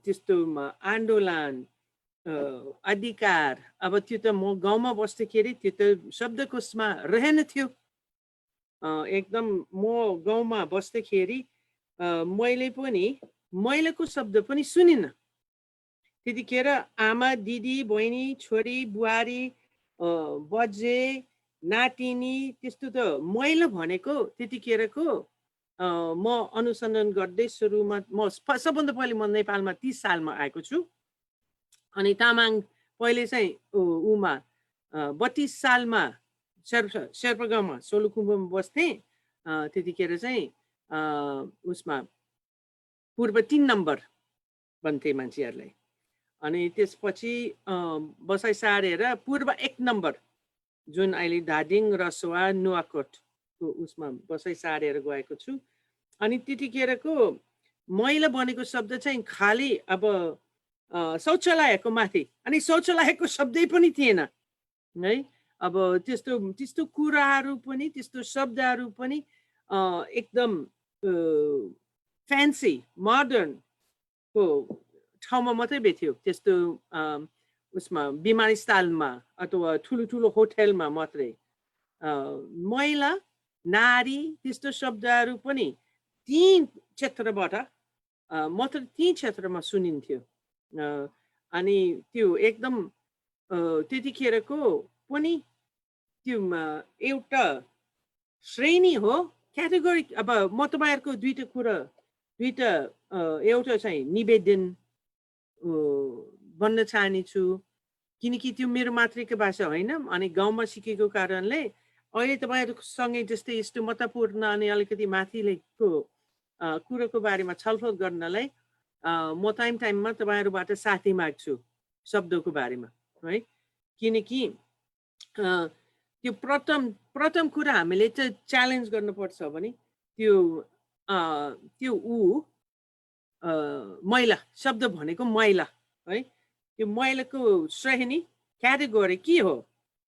त्यस्तोमा आन्दोलन, अधिकार, अब त्यो त म गाउँमा बस्दाखेरि त्यो त शब्दकोशमा रहेन थियो। एकदम म गाउँमा बस्दाखेरि मैले पनि महिलाको शब्द पनि सुनिनँ। त्यतिखेर आमा, दिदी, बहिनी, छोरी, बुहारी, बजे, नातिनी त्यस्तो त महिला भनेको त्यतिखेरको म अनुसन्धान गर्दै सुरुमा म सबभन्दा पहिले म नेपालमा 30 सालमा आएको छु। अनि तामाङ पहिले चाहिँ उमा 32 सालमा शेर्पा गाउँमा सोलुखुम्बुमा बस्थेँ। त्यतिखेर चाहिँ उसमा पूर्व 3 नम्बर भन्थे मान्छेहरूलाई। अनि त्यसपछि बसाइ सारेर पूर्व 1 नम्बर जुन अहिले धादिङ, रसुवा, नुवाकोटको उसमा बसाइ सारेर गएको छु। अनि त्यतिखेरको महिला भनेको शब्द चाहिँ खाली अब शौचालयको माथि, अनि शौचालयको शब्दै पनि थिएन है। अब त्यस्तो कुराहरू पनि, त्यस्तो शब्दहरू पनि एकदम फ्यान्सी मोडर्नको ठाउँमा मात्रै भेट्यो। त्यस्तो उसमा विमानस्थलमा अथवा ठुलो ठुलो होटेलमा मात्रै महिला, नारी त्यस्तो शब्दहरू पनि ती क्षेत्रबाट मात्र ती क्षेत्रमा सुनिन्थ्यो। अनि त्यो एकदम त्यतिखेरको पनि त्यो एउटा श्रेणी हो, क्याटेगोरी। अब म तपाईँहरूको दुईटा एउटा चाहिँ निवेदन भन्न चाहनेछु, किनकि त्यो मेरो मातृका भाषा होइन। अनि गाउँमा सिकेको कारणले अहिले तपाईँहरूसँगै जस्तै यस्तो महत्त्वपूर्ण अनि अलिकति माथिलेको कुरोको बारेमा छलफल गर्नलाई म टाइममा तपाईँहरूबाट साथी माग्छु शब्दको बारेमा है। किनकि त्यो प्रथम कुरा हामीले चाहिँ च्यालेन्ज गर्नुपर्छ भने त्यो महिला शब्द भनेको महिला है। त्यो महिलाको श्रेणी क्याटेगोरी के हो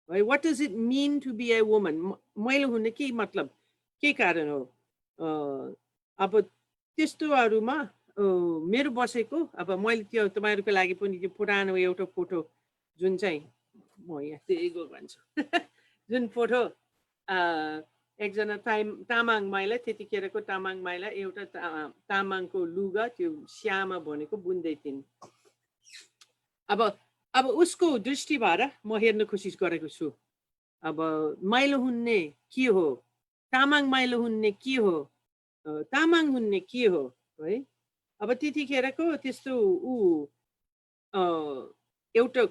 है? What does it mean to be a woman? महिला हुने के मतलब, के कारण हो? अब त्यस्तोहरूमा मेरो बसेको अब मैले त्यो तपाईँहरूको लागि पनि त्यो पुरानो एउटा फोटो जुन चाहिँ म यहाँ दिएको भन्छु जुन फोटो एकजना तामाङ महिला, त्यतिखेरको तामाङ महिला एउटा तामाङको लुगा त्यो श्यामा भनेको बुन्दै थिइन्। अब उसको दृष्टिबाट म हेर्न कोसिस गरेको छु। अब माइलो हुन्ने के हो, तामाङ माइलो हुन्ने के हो, तामाङ हुन्ने के हो है। अब त्यतिखेरको त्यस्तो एउटा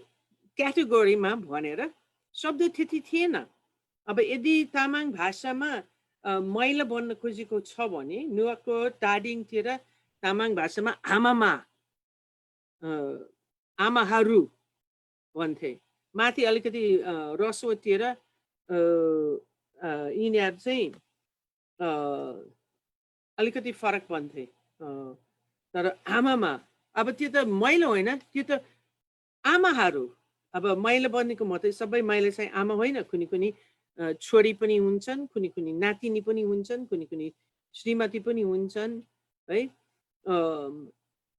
क्याटेगोरीमा भनेर शब्द त्यति थिएन। अब यदि तामाङ भाषामा महिला भन्न खोजेको छ भने नुवाकोट टाडिङतिर तामाङ भाषामा आमामा आमाहरू भन्थे। माथि अलिकति रसोतिर यिनीहरू चाहिँ अलिकति फरक भन्थे। तर आमामा अब त्यो त महिला होइन, त्यो त आमाहरू। अब महिला बनेको मात्रै सबै महिला चाहिँ आमा होइन, कुनै कुनै छोरी पनि हुन्छन्, कुनै कुनै नातिनी पनि हुन्छन्, कुनै कुनै श्रीमती पनि हुन्छन् है।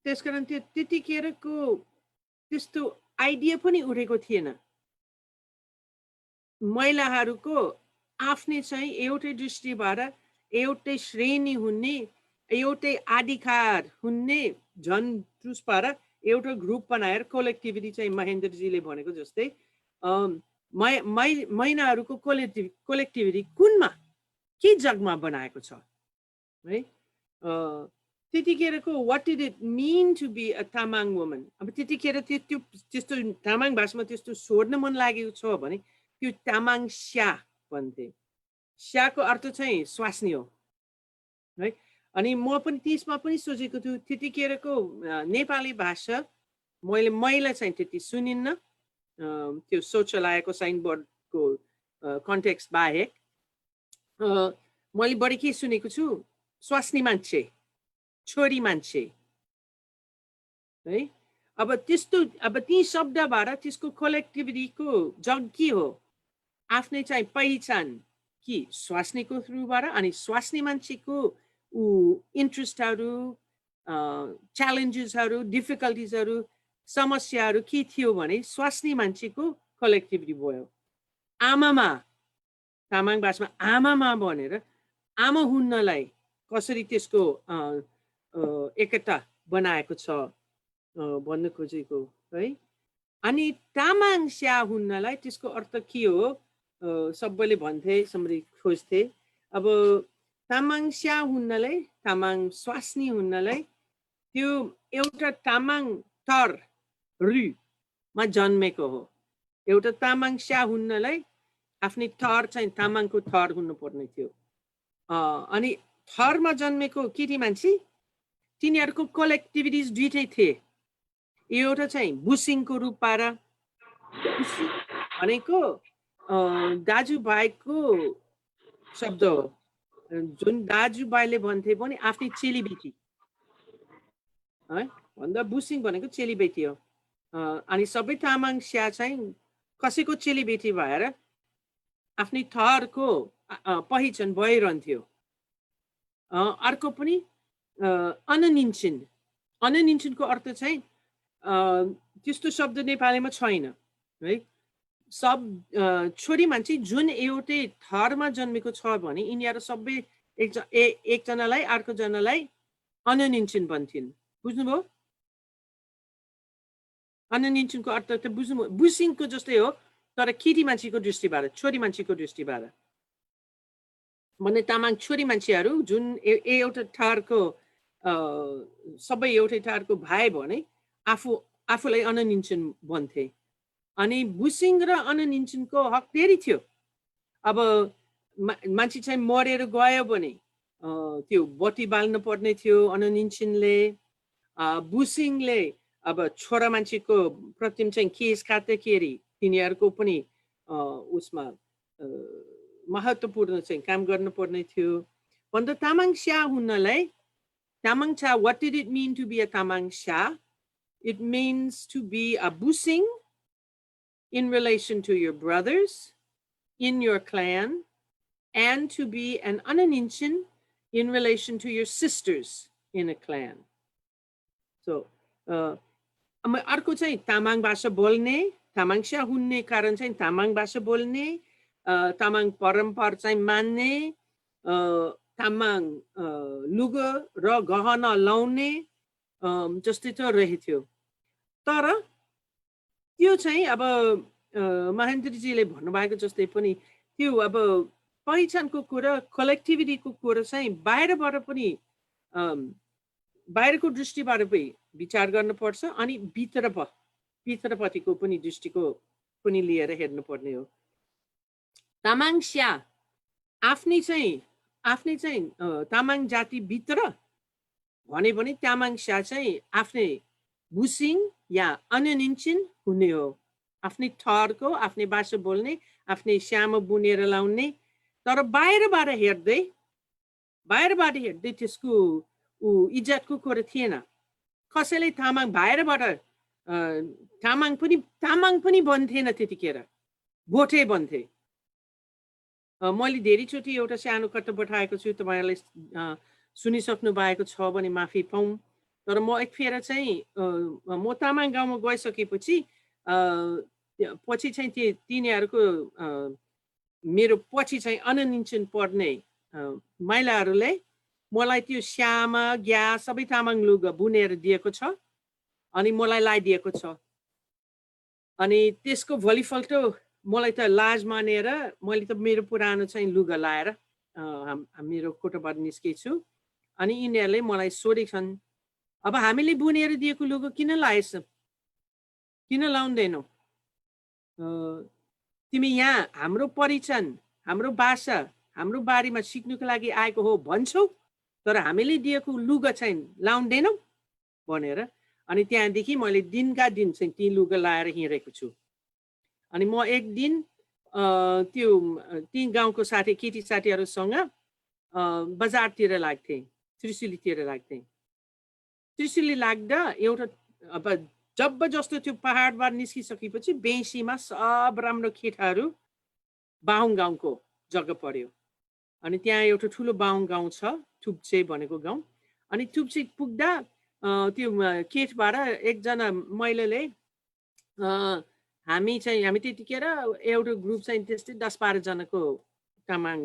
त्यसकारण त्यो त्यतिखेरको त्यस्तो आइडिया पनि उठेको थिएन। महिलाहरूको आफ्नै चाहिँ एउटै दृष्टिबाट एउटै श्रेणी हुने, एउटै अधिकार हुने, झन् त्यसबाट एउटा ग्रुप बनाएर कोलेक्टिभिटी चाहिँ महेन्द्रजीले भनेको जस्तै महिलाहरूको कोलेक्टिभिटी कुनमा के जगमा बनाएको छ है। त्यतिखेरको what did it mean to be a Tamang woman. अब त्यतिखेर त्यस्तो तामाङ भाषामा त्यस्तो सोध्न मन लागेको छ भने त्यो तामाङ स्या भन्थे। स्याको अर्थ चाहिँ स्वास्नी हो है। अनि म पनि त्यसमा पनि सोचेको छु त्यतिखेरको नेपाली भाषा मैले महिला चाहिँ त्यति सुनिन्न, त्यो शौचालयको साइनबोर्डको कन्टेक्स्ट बाहेक मैले बढी के सुनेको छु, स्वास्नी मान्छे, छोरी मान्छे है। अब त्यस्तो अब ती शब्दबाट त्यसको कलेक्टिभिटीको जग के हो, आफ्नै चाहिँ पहिचान कि स्वास्नीको थ्रुबाट। अनि स्वास्नी मान्छेको इन्ट्रेस्टहरू, च्यालेन्जेसहरू, डिफिकल्टिजहरू, समस्याहरू के थियो भने स्वास्नी मान्छेको कलेक्टिभिटी भयो। आमामा तामाङ भाषामा आमामा भनेर आमा हुन्नलाई कसरी त्यसको एकता बनाएको छ भन्न खोजेको है। अनि तामाङ स्या हुन्नलाई त्यसको अर्थ के हो सबैले भन्थे, सबैले खोज्थे। अब तामाङ स्या हुन्नलाई, तामाङ स्वास्नी हुन्नलाई त्यो एउटा तामाङ थर मा जन्मेको हो। एउटा तामाङ स्या हुन्नलाई आफ्नै थर चाहिँ तामाङको थर हुनुपर्ने थियो। अनि थरमा जन्मेको केटी मान्छे तिनीहरूको कलेक्टिभिटिज दुइटै थिए। एउटा चाहिँ बुसिङको रूपबाट, भनेको दाजुभाइको शब्द हो, जुन दाजुभाइले भन्थे पनि आफ्नै चेलीबेटी है भन्दा बुसिङ भनेको चेलीबेटी हो। अनि सबै तामाङ स्या चाहिँ कसैको चेलीबेटी भएर आफ्नै थरको पहिचान भइरहन्थ्यो। अर्को पनि अननिन्छिन। अननिन्छिनको अर्थ चाहिँ त्यस्तो शब्द नेपालीमा छैन है। सब छोरी मान्छे जुन एउटै थरमा जन्मेको छ भने यिनीहरू सबै एकजनालाई अर्कोजनालाई अननिन्छिन भन्थिन्। बुझ्नुभयो? अननिन्छिनको अर्थ त बुझ्नु, बुसिङको जस्तै हो तर केटी मान्छेको दृष्टिबाट, छोरी मान्छेको दृष्टिबाट। भने तामाङ छोरी मान्छेहरू जुन एउटा थरको सबै एउटै थरको भाइ भने आफूलाई अननिन्छिन भन्थे। अनि बुसिङ र अननिन्छिनको हक धेरै थियो। अब मान्छे चाहिँ मरेर गयो भने त्यो बत्ती बाल्न पर्ने थियो अननिन्छिनले। बुसिङले अब छोरा मान्छेको प्रतिम चाहिँ केस काट्दाखेरि तिनीहरूको पनि उसमा महत्त्वपूर्ण चाहिँ काम गर्नुपर्ने थियो। भन्दा तामाङ स्या हुनलाई, तामाङ चा, what did it mean to be a Tamang स्या? It means to be a busing in relation to your brothers in your clan, and to be an ananinchin in relation to your sisters in a clan. So, अर्को चाहिँ तामाङ भाषा बोल्ने, तामाङ स्या हुने कारण चाहिँ तामाङ भाषा बोल्ने, तामाङ परम्परा चाहिँ मान्ने, तामाङ लुगा र गहना लाउने जस्तै त रहेथ्यो। तर त्यो चाहिँ अब महेन्द्रजीले भन्नुभएको जस्तै पनि त्यो अब पहिचानको कुरा, कलेक्टिभिटीको कुरा चाहिँ बाहिरबाट पनि बाहिरको दृष्टिबाट पनि विचार गर्नुपर्छ अनि भित्रपट्टिको पनि दृष्टिको पनि लिएर हेर्नुपर्ने हो। तामाङ स्या आफ्नै चाहिँ तामाङ जातिभित्र भने पनि तामाङ स्या चाहिँ आफ्नै बुसिङ या अन्यनिन्छिन हुने हो। आफ्नै ठहरको, आफ्नै भाषा बोल्ने, आफ्नै स्यामा बुनेर लाउने। तर बाहिरबाट हेर्दै त्यसको इज्जतको कुरा थिएन। कसैले बाहिरबाट तामाङ पनि भन्थेन त्यतिखेर, भोटे भन्थे। मैले धेरैचोटि एउटा सानो कथा पठाएको छु, तपाईँहरूले सुनिसक्नु भएको छ भने माफी पाऊँ। तर म एक फेर चाहिँ म तामाङ गाउँमा गइसकेपछि पछि चाहिँ तिनीहरूको मेरो पछि चाहिँ अन्यनिन्छन पर्ने महिलाहरूले मलाई त्यो स्यामा ग्या सबै तामाङ लुगा बुनेर दिएको छ अनि मलाई लगाइदिएको छ। अनि त्यसको भोलिपल्ट मलाई त लाज मानेर मैले त मेरो पुरानो चाहिँ लुगा लाएर मेरो कोठाबाट निस्केछु। अनि यिनीहरूले मलाई सोधेछन्, अब हामीले बुनेर दिएको लुगा किन लाएछ, किन लाउँदैनौ? तिमी यहाँ हाम्रो परिचय, हाम्रो भाषा, हाम्रो बारेमा सिक्नुको लागि आएको हो भन्छौ, तर हामीले दिएको लुगा चाहिँ लाउँदैनौ भनेर। अनि त्यहाँदेखि मैले दिनका दिन चाहिँ ती लुगा लाएर हिँडेको छु। अनि म एक दिन त्यो ती गाउँको केटी साथीहरूसँग बजारतिर लाग्थेँ, त्रिशुलीतिर लाग्थेँ। त्रिशुली लाग्दा एउटा अब जब जस्तो त्यो पहाडबाट निस्किसकेपछि बेसीमा सब राम्रो केटाहरू बाहुङ गाउँको जग्गा पर्यो। अनि त्यहाँ एउटा ठुलो बाहुङ गाउँ छ, थुप्चे भनेको गाउँ। अनि थुप्चे पुग्दा त्यो केटबाट एकजना महिलाले हामी त्यतिखेर एउटा ग्रुप चाहिँ त्यस्तै 10-12 जनाको तामाङ,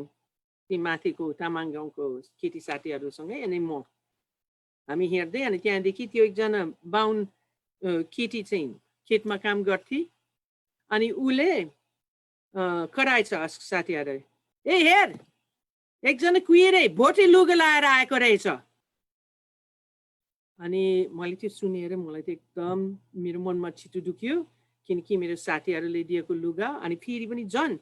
ती माथिको तामाङ गाउँको केटी साथीहरूसँगै अनि म हामी हेर्दै। अनि त्यहाँदेखि त्यो एकजना बाहुन केटी चाहिँ खेतमा काम गर्थे। अनि उसले कराएछ साथीहरू, ए हेर एकजना कुहिरै भोटे लुगा लाएर आएको रहेछ। अनि मैले त्यो सुनेर मलाई त एकदम मेरो मनमा छिटो दुख्यो, किनकि मेरो साथीहरूले दिएको लुगा। अनि फेरि पनि झन्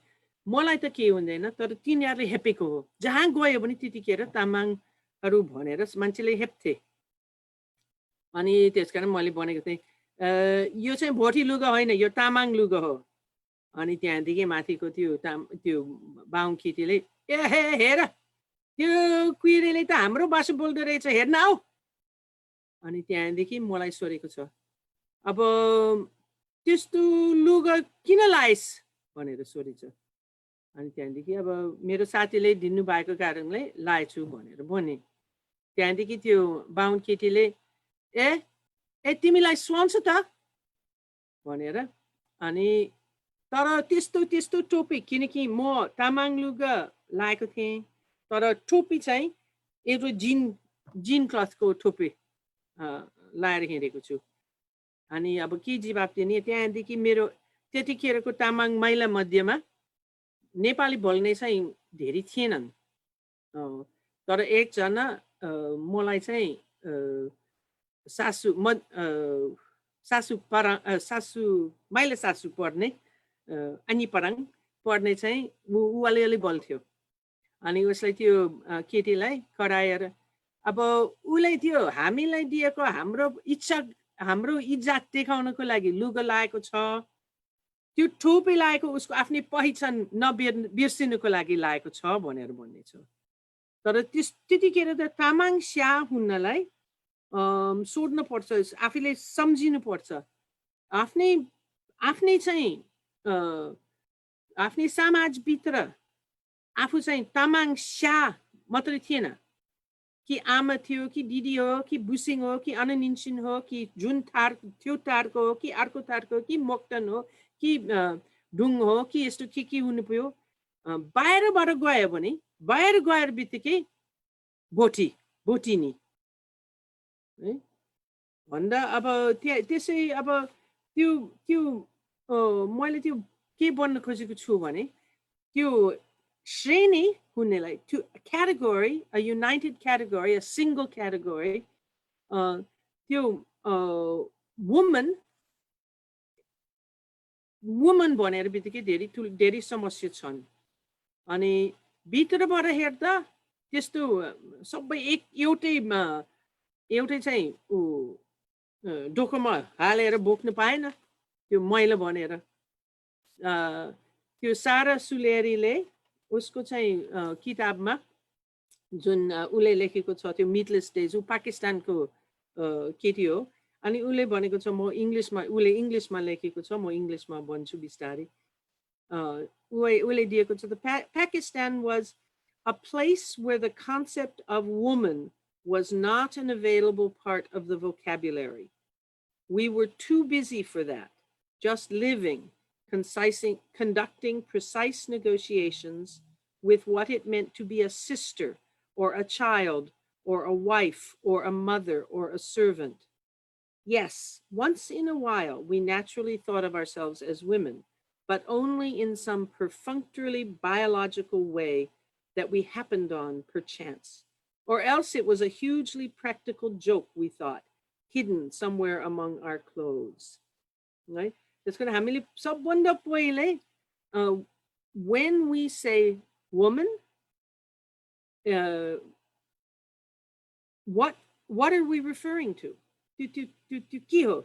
मलाई त केही हुँदैन, तर तिनीहरूले हेपेको हो। जहाँ गयो भने त्यतिखेर तामाङहरू भनेर मान्छेले हेप्थे। अनि त्यसकारण मैले भनेको थिएँ यो चाहिँ भोटे लुगा होइन, यो तामाङ लुगा हो। अनि त्यहाँदेखि माथिको त्यो बाहुङ केटीले ए हेर त्यो कुहिरेले त हाम्रो भाषा बोल्दो रहेछ, हेर्न आऊ। अनि त्यहाँदेखि मलाई सोधेको छ, अब त्यस्तो लुगा किन लाएस् भनेर सोधेछ। अनि त्यहाँदेखि अब मेरो साथीले दिनुभएको कारणले लाएछु भनेर भने। त्यहाँदेखि त्यो बाहुन केटीले ए तिमीलाई सुहाउँछ त भनेर। अनि तर त्यस्तो टोपी, किनकि म तामाङ लुगा लाएको थिएँ, तर टोपी चाहिँ एउटा जिन क्लथको टोपी लाएर हिँडेको छु। अनि अब के जवाब दिने? त्यहाँदेखि मेरो त्यतिखेरको तामाङ महिला मध्येमा नेपाली बोल्ने चाहिँ धेरै थिएनन्। तर एकजना मलाई चाहिँ माइला सासू पर्ने अनि पराङ पर्ने चाहिँ ऊ अलिअलि बोल्थ्यो। अनि उसलाई त्यो केटीलाई कराएर अब उसलाई त्यो हामीलाई दिएको हाम्रो इज्जत देखाउनको लागि लुगा लाएको छ, त्यो टोपी लाएको उसको आफ्नै पहिचान बिर्सिनुको लागि लाएको छ भनेर भन्ने छ। तर त्यतिखेर त तामाङ स्या हुनलाई सोध्नु पर्छ, आफैले सम्झिनु पर्छ। आफ्नै चाहिँ आफ्नै समाजभित्र आफू चाहिँ तामाङ स्या मात्रै थिएन, कि आमा थियो, कि दिदी हो, कि बुसिङ हो, कि अन्यनिन्छिन हो, कि जुन त्यो तारको हो, कि अर्को तारको, कि मोक्तन हो, कि ढुङ हो, कि यस्तो के हुनु पर्यो। बाहिरबाट गयो भने बाहिर गएर बित्तिकै भोटिनी है भन्दा अब त्यसै अब त्यो मैले त्यो के भन्न खोजेको छु भने त्यो श्रेणी हुनेलाई, त्यो category, a united category, a single category त्यो वुमन वुमन भनेर बित्तिकै धेरै समस्या छन् अनि भित्रबाट हेर्दा त्यस्तो सबै एउटै चाहिँ डोकोमा हालेर बोक्न पाएन त्यो मैला भनेर त्यो सारा सुलेरीले उसको चाहिँ किताबमा जुन उसले लेखेको छ त्यो मिटलेस डेज ऊ पाकिस्तानको केटी हो अनि उसले भनेको छ म उसले इङ्ग्लिसमा लेखेको छ म इङ्ग्लिसमा भन्छु बिस्तारै उसले दिएको छ Pakistan was a place where the concept of woman was not an available part of the vocabulary. We were too busy for that, just living, conducting precise negotiations with what it meant to be a sister or a child or a wife or a mother or a servant. Yes, once in a while, we naturally thought of ourselves as women, but only in some perfunctorily biological way that we happened on perchance. Or else it was a hugely practical joke, we thought, hidden somewhere among our clothes. Right? That's going to hamili sabanda pहिले when we say woman, what are we referring to? के हो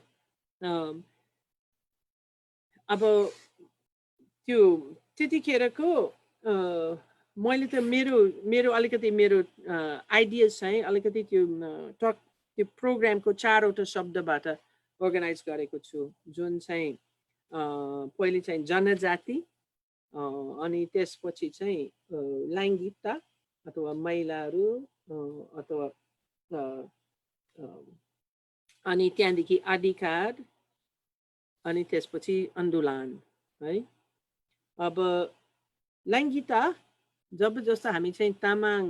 अब त्यो त्यतिखेरको मैले त मेरो अलिकति मेरो आइडियाज चाहिँ अलिकति त्यो प्रोग्रामको 4वटा शब्दबाट अर्गनाइज गरेको छु जुन चाहिँ पहिले चाहिँ जनजाति अनि त्यसपछि चाहिँ लैङ्गिकता अथवा महिलाहरू अथवा अनि त्यहाँदेखि अधिकार अनि त्यसपछि आन्दोलन है अब लैङ्गिकता जब जस्तो हामी चाहिँ तामाङ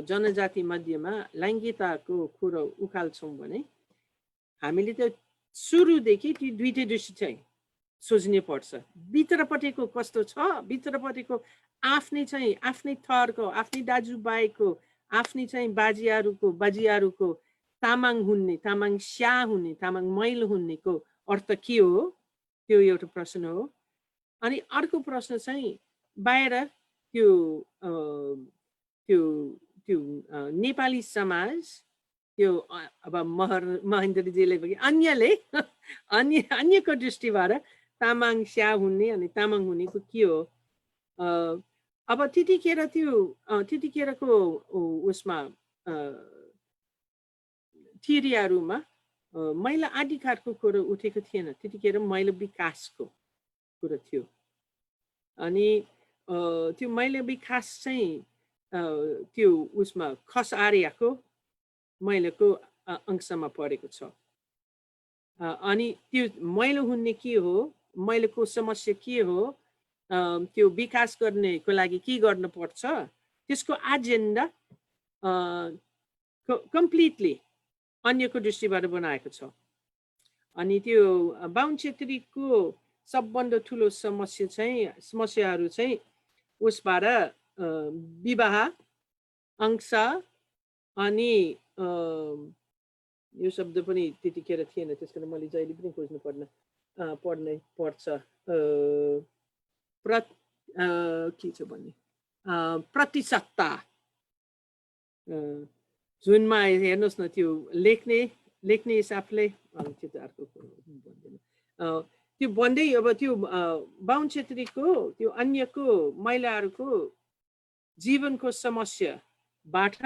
जनजाति मध्येमा लैङ्गिकताको कुरो उखाल्छौँ भने हामीले त सुरुदेखि ती दुईटै दृष्टि चाहिँ सोच्नै पर्छ भित्रपट्टिको कस्तो छ भित्रपट्टिको आफ्नै थरको आफ्नै दाजुभाइको आफ्नै चाहिँ बाजियारूको तामाङ हुने तामाङ स्या हुने तामाङ मैल हुनेको अर्थ के हो त्यो एउटा प्रश्न हो अनि अर्को प्रश्न चाहिँ बाहिर त्यो नेपाली समाज त्यो अब महेन्द्रजीले अन्यको दृष्टिबाट तामाङ स्या हुने अनि तामाङ हुनेको के हो अब त्यतिखेरको उसमा थियरीहरूमा महिला अधिकारको कुरो उठेको थिएन त्यतिखेर महिला विकासको कुरो थियो अनि त्यो महिला विकास चाहिँ त्यो उसमा खस आर्यको महिलाको अंशमा परेको छ अनि त्यो मैलो हुने के हो मैलोको समस्या के हो त्यो विकास गर्नको लागि के गर्न पर्छ त्यसको एजेन्डा कम्प्लिटली अन्यको दृष्टिबाट बनाएको छ अनि त्यो बाहुन छेत्रीको सबभन्दा ठुलो समस्याहरू चाहिँ उसबाट विवाह अंश अनि यो शब्द पनि त्यतिखेर थिएन त्यसकारण मैले जहिले पनि खोज्नु पर्छ के छ भन्ने प्रतिसत्ता जुनमा हेर्नुहोस् न त्यो लेख्ने हिसाबले त्यो त अर्को भन्दैन त्यो भन्दै अब त्यो बाहुन छेत्रीको त्यो अन्यको महिलाहरूको जीवनको समस्याबाट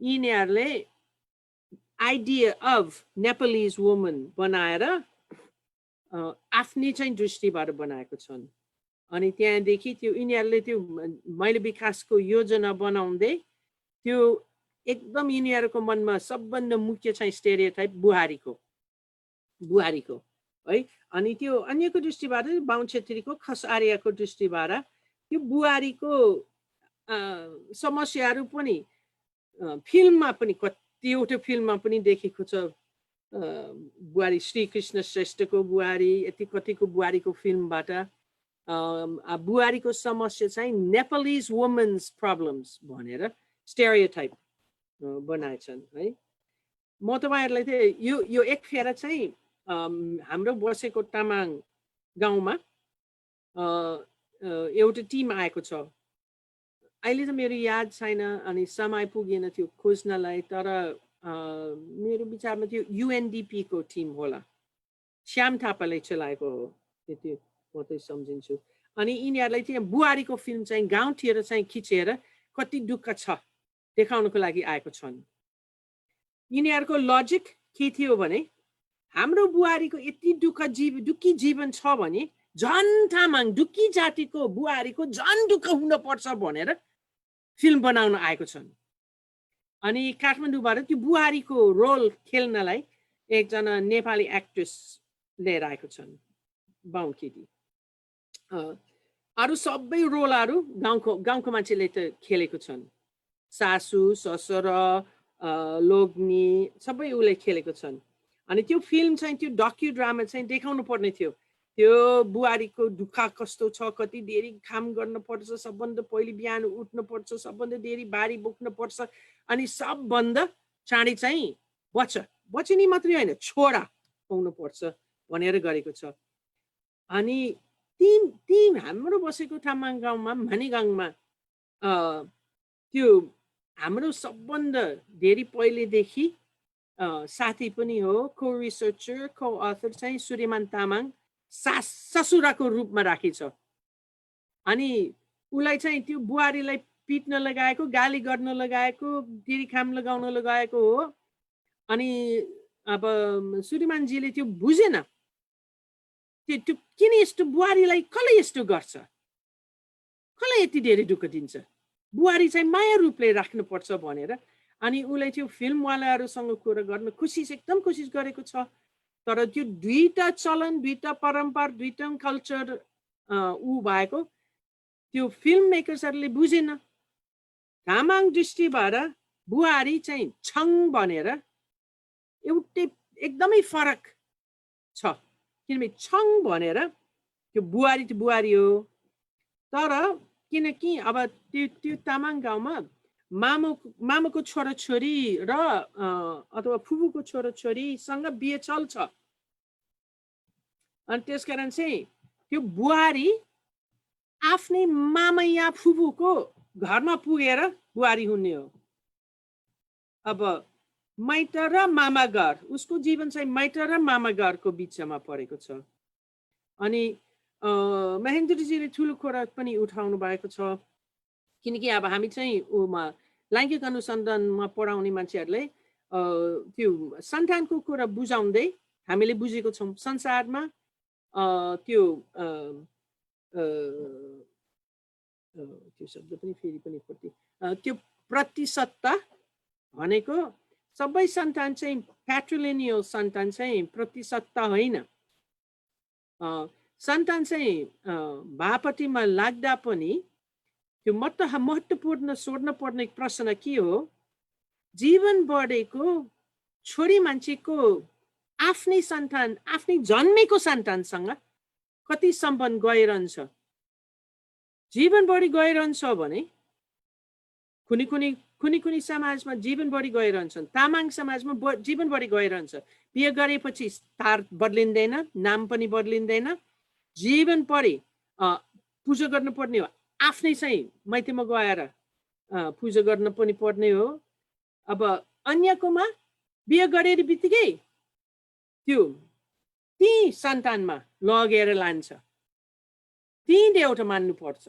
यिनीहरूले आइडिया अफ नेपालीज वुमन बनाएर आफ्नै चाहिँ दृष्टिबाट बनाएको छन् अनि त्यहाँदेखि त्यो यिनीहरूले त्यो महिला विकासको योजना बनाउँदै त्यो एकदम यिनीहरूको मनमा सबभन्दा मुख्य चाहिँ स्टेरियोटाइप बुहारीको है अनि त्यो अन्यको दृष्टिबाट बाहुन छेत्रीको खस आर्यको दृष्टिबाट त्यो बुहारीको समस्याहरू पनि फिल्ममा पनि कतिवटा फिल्ममा पनि देखेको छ बुहारी श्रीकृष्ण श्रेष्ठको बुहारी यति कतिको बुहारीको फिल्मबाट बुहारीको समस्या चाहिँ नेपालीज वुमेन्स प्रब्लम्स भनेर स्टेरियोटाइप बनाएछन् है म तपाईँहरूलाई चाहिँ यो एक फेर चाहिँ हाम्रो बसेको तामाङ गाउँमा एउटा टिम आएको छ। अहिले त मेरो याद छैन अनि समय पुगेन थियो खोज्नलाई, तर मेरो विचारमा त्यो UNDP को टिम होला, श्याम थापाले चलाएको हो त्यति म चाहिँ सम्झिन्छु। अनि यिनीहरूलाई चाहिँ बुहारीको फिल्म चाहिँ गाउँतिर चाहिँ खिचेर कति दुःख छ देखाउनको लागि आएको छन्। यिनीहरूको लजिक के थियो भने हाम्रो बुहारीको यति दुःखी जीवन छ भने झन् तामाङ दुःखी जातिको बुहारीको झन् दुःख हुन पर्छ भनेर फिल्म बनाउन आएको छन्। अनि काठमाडौँबाट त्यो बुहारीको रोल खेल्नलाई एकजना नेपाली एक्ट्रेस लिएर आएको छन्, बाहुन केटी। अरू सबै रोलहरू गाउँको मान्छेले त खेलेको छन्, सासू ससुरा लोग्नी सबै उसले खेलेको छन्। अनि त्यो फिल्म चाहिँ त्यो डक्यु ड्रामा चाहिँ देखाउनु पर्ने थियो, त्यो बुहारीको दुःख कस्तो छ, कति धेरै काम गर्न पर्छ, सबभन्दा पहिले बिहान उठ्नु पर्छ, सबभन्दा धेरै बारी बोक्नु पर्छ, अनि सबभन्दा चाँडै चाहिँ बचनी मात्रै होइन छोरा पाउनु पर्छ भनेर गरेको छ। अनि ती हाम्रो बसेको तामाङ गाउँमा मणिगाङमा त्यो हाम्रो सबभन्दा धेरै पहिलेदेखि साथी पनि हो, को रिसर्चर को अथर चाहिँ सूर्यमान तामाङ ससुराको रूपमा राखेछ। अनि उसलाई चाहिँ त्यो बुहारीलाई पिट्न लगाएको, गाली गर्न लगाएको, धेरै काम लगाउन लगाएको हो। अनि अब सूर्यमानजीले त्यो बुझेन, त्यो किन यस्तो बुहारीलाई कसले यस्तो गर्छ, कसलाई यति धेरै दुःख दिन्छ, बुहारी चाहिँ माया रूपले राख्नुपर्छ भनेर। अनि उसलाई त्यो फिल्मवालाहरूसँग कुरा गर्न एकदम कोसिस गरेको छ। तर त्यो दुईटा चलन, दुईटा परम्परा, दुईटा कल्चर भएको त्यो फिल्म मेकर्सहरूले बुझेन। तामाङ दृष्टिबाट बुहारी चाहिँ छङ भनेर एउटै एकदमै फरक छ, किनभने छङ भनेर त्यो बुहारी त बुहारी हो। तर किनकि अब त्यो तामाङ गाउँमा मामुको छोराछोरी र अथवा फुपूको छोराछोरीसँग बिहे चल्छ। अनि त्यसकारण चाहिँ त्यो बुहारी आफ्नै मामा या फुपूको घरमा पुगेर बुहारी हुने हो। अब माइत र मामा घर, उसको जीवन चाहिँ माइत र मामा घरको बिचमा परेको छ। अनि महेन्द्रजीले ठुलो कुरा पनि उठाउनु भएको छ, किनकि अब हामी चाहिँ लैङ्गिक अनुसन्धानमा पढाउने मान्छेहरूले त्यो सन्तानको कुरा बुझाउँदै हामीले बुझेको छौँ संसारमा त्यो शब्द पनि फेरि पनि त्यो प्रतिशतता भनेको सबै सन्तान चाहिँ प्याट्रिलिनियल सन्तान चाहिँ प्रतिशतता होइन। सन्तान चाहिँ बापटीमा लाग्दा पनि त्यो महत्त्वपूर्ण सोध्न पर्ने प्रश्न के हो, जीवन बढेको छोरी मान्छेको आफ्नै सन्तान, आफ्नै जन्मेको सन्तानसँग कति सम्बन्ध गइरहन्छ। जीवन बढी गइरहन्छ भने कुनै समाजमा जीवन बढी गइरहन्छन्, तामाङ समाजमा जीवन बढी गइरहन्छ। बिहे गरेपछि तार बदलिँदैन, नाम पनि बदलिँदैन, जीवन बढी पूजा गर्नुपर्ने हो, आफ्नै चाहिँ माइतीमा गएर पूजा गर्न पनि पर्ने हो। अब अन्यकोमा बिहे गरेर बित्तिकै त्यो ती सन्तानमा लगेर लान्छ, ती देउटा मान्नु पर्छ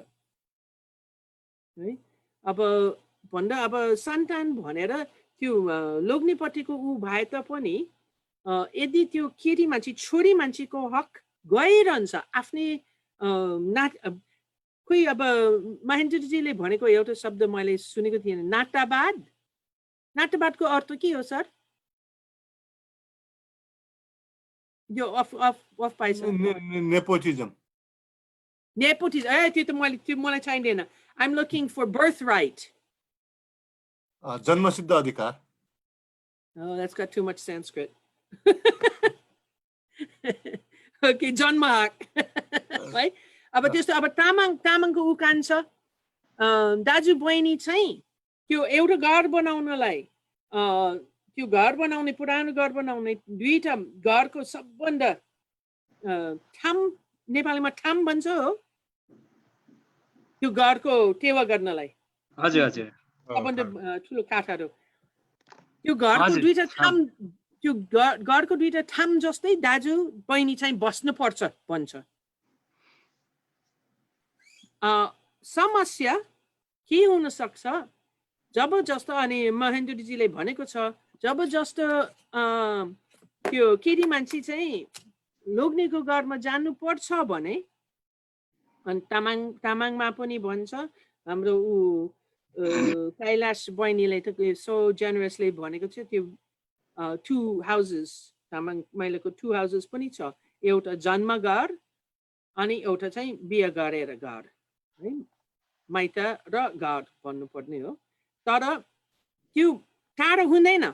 है। अब भन्दा अब सन्तान भनेर त्यो लोग्नेपट्टिको भए तापनि यदि त्यो केटी मान्छे छोरी मान्छेको हक गइरहन्छ आफ्नै कोही अब महेन्द्रजीले भनेको एउटा शब्द मैले सुनेको थिएन, नातावाद। नातावादको अर्थ के हो सर? यो अफ पाइछ नेपोटिजम। नेपोटिजम त्यो मलाई चाहिँदैन। I'm looking for birthright. जन्मसिद्ध अधिकार। Oh, that's got too much Sanskrit. Okay, जन्म हक है। अब त्यस्तो अब तामाङको उखान छ, दाजु बहिनी चाहिँ त्यो एउटा घर बनाउनलाई त्यो घर बनाउने पुरानो घर बनाउने दुईटा घरको सबभन्दा ठाम नेपालीमा ठाम भन्छ हो त्यो घरको टेवा गर्नलाई हजुर हजुर सबभन्दा ठुलो काठहरू त्यो घरको हजुर, दुईटा ठाम त्यो घरको दुईटा ठाम जस्तै दाजु बहिनी चाहिँ बस्नु पर्छ भन्छ समस्या के हुन सक्छ जब जस्तो अनि महेन्द्रजीले भनेको छ जब जस्तो त्यो केटी मान्छे चाहिँ लोग्नेको घरमा जानु पर्छ भने अनि तामाङमा पनि भन्छ हाम्रो कैलाश बहिनीले त सो जेनरसली भनेको छ त्यो 2 हाउसेस तामाङ महिलाको 2 हाउसेस पनि छ एउटा जन्म घर अनि एउटा चाहिँ बिहे गरेर घर है माइत र घर भन्नुपर्ने हो तर त्यो टाढो हुँदैन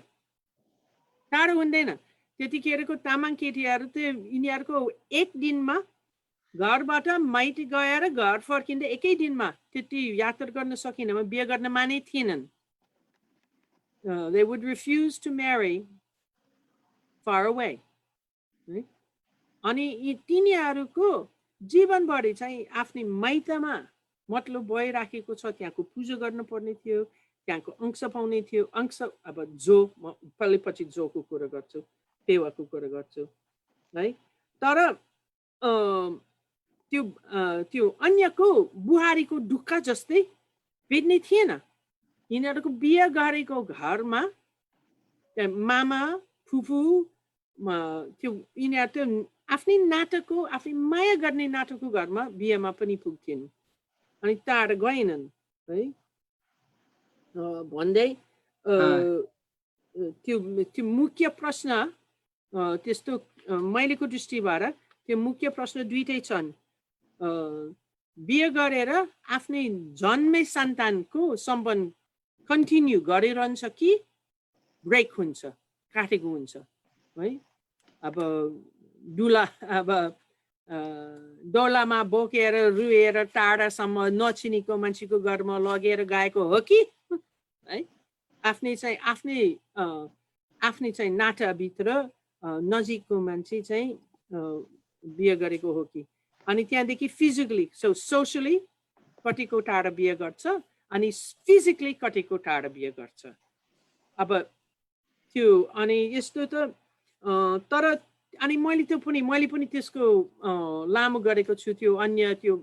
त्यतिखेरको तामाङ केटीहरू त यिनीहरूको एक दिनमा घरबाट माइती गएर घर फर्किँदा एकै दिनमा त्यति यात्रा गर्न सकिन बिहे गर्न माने थिएनन् they would refuse to marry far away अनि तिनीहरूको जीवनभरि चाहिँ आफ्नै माइतमा मतलब भइराखेको छ त्यहाँको पूजा गर्नुपर्ने थियो त्यहाँको अंश पाउने थियो अंश अब जो म पछि जोको कुरा गर्छु पेवाको कुरा गर्छु है तर त्यो अन्यको बुहारीको दुःख जस्तै भेट्ने थिएन यिनीहरूको बिहे गरेको घरमा मामा फुफू त्यो यिनीहरू त्यो आफ्नै नाटकको आफ्नै माया गर्ने नाटकको घरमा बिहेमा पनि पुग्थेन अनि टाढा गएनन् है भन्दै त्यो मुख्य प्रश्न त्यस्तो मैलेको दृष्टिबाट त्यो मुख्य प्रश्न दुईटै छन् बिहे गरेर आफ्नै जन्मे सन्तानको सम्बन्ध कन्टिन्यू गरिरहन्छ कि ब्रेक हुन्छ काटेको हुन्छ है अब दुला अब डोलामा बोकेर रुएर टाढासम्म नचिनेको मान्छेको घरमा लगेर गएको हो कि है आफ्नै चाहिँ नाटाभित्र नजिकको मान्छे चाहिँ बिहे गरेको हो कि अनि त्यहाँदेखि फिजिकली सोसियली कतिको टाढा बिहे गर्छ अनि फिजिकली कतिको टाढा बिहे गर्छ अब त्यो अनि यस्तो त तर अनि मैले पनि त्यसको लामो गरेको छु त्यो अन्य त्यो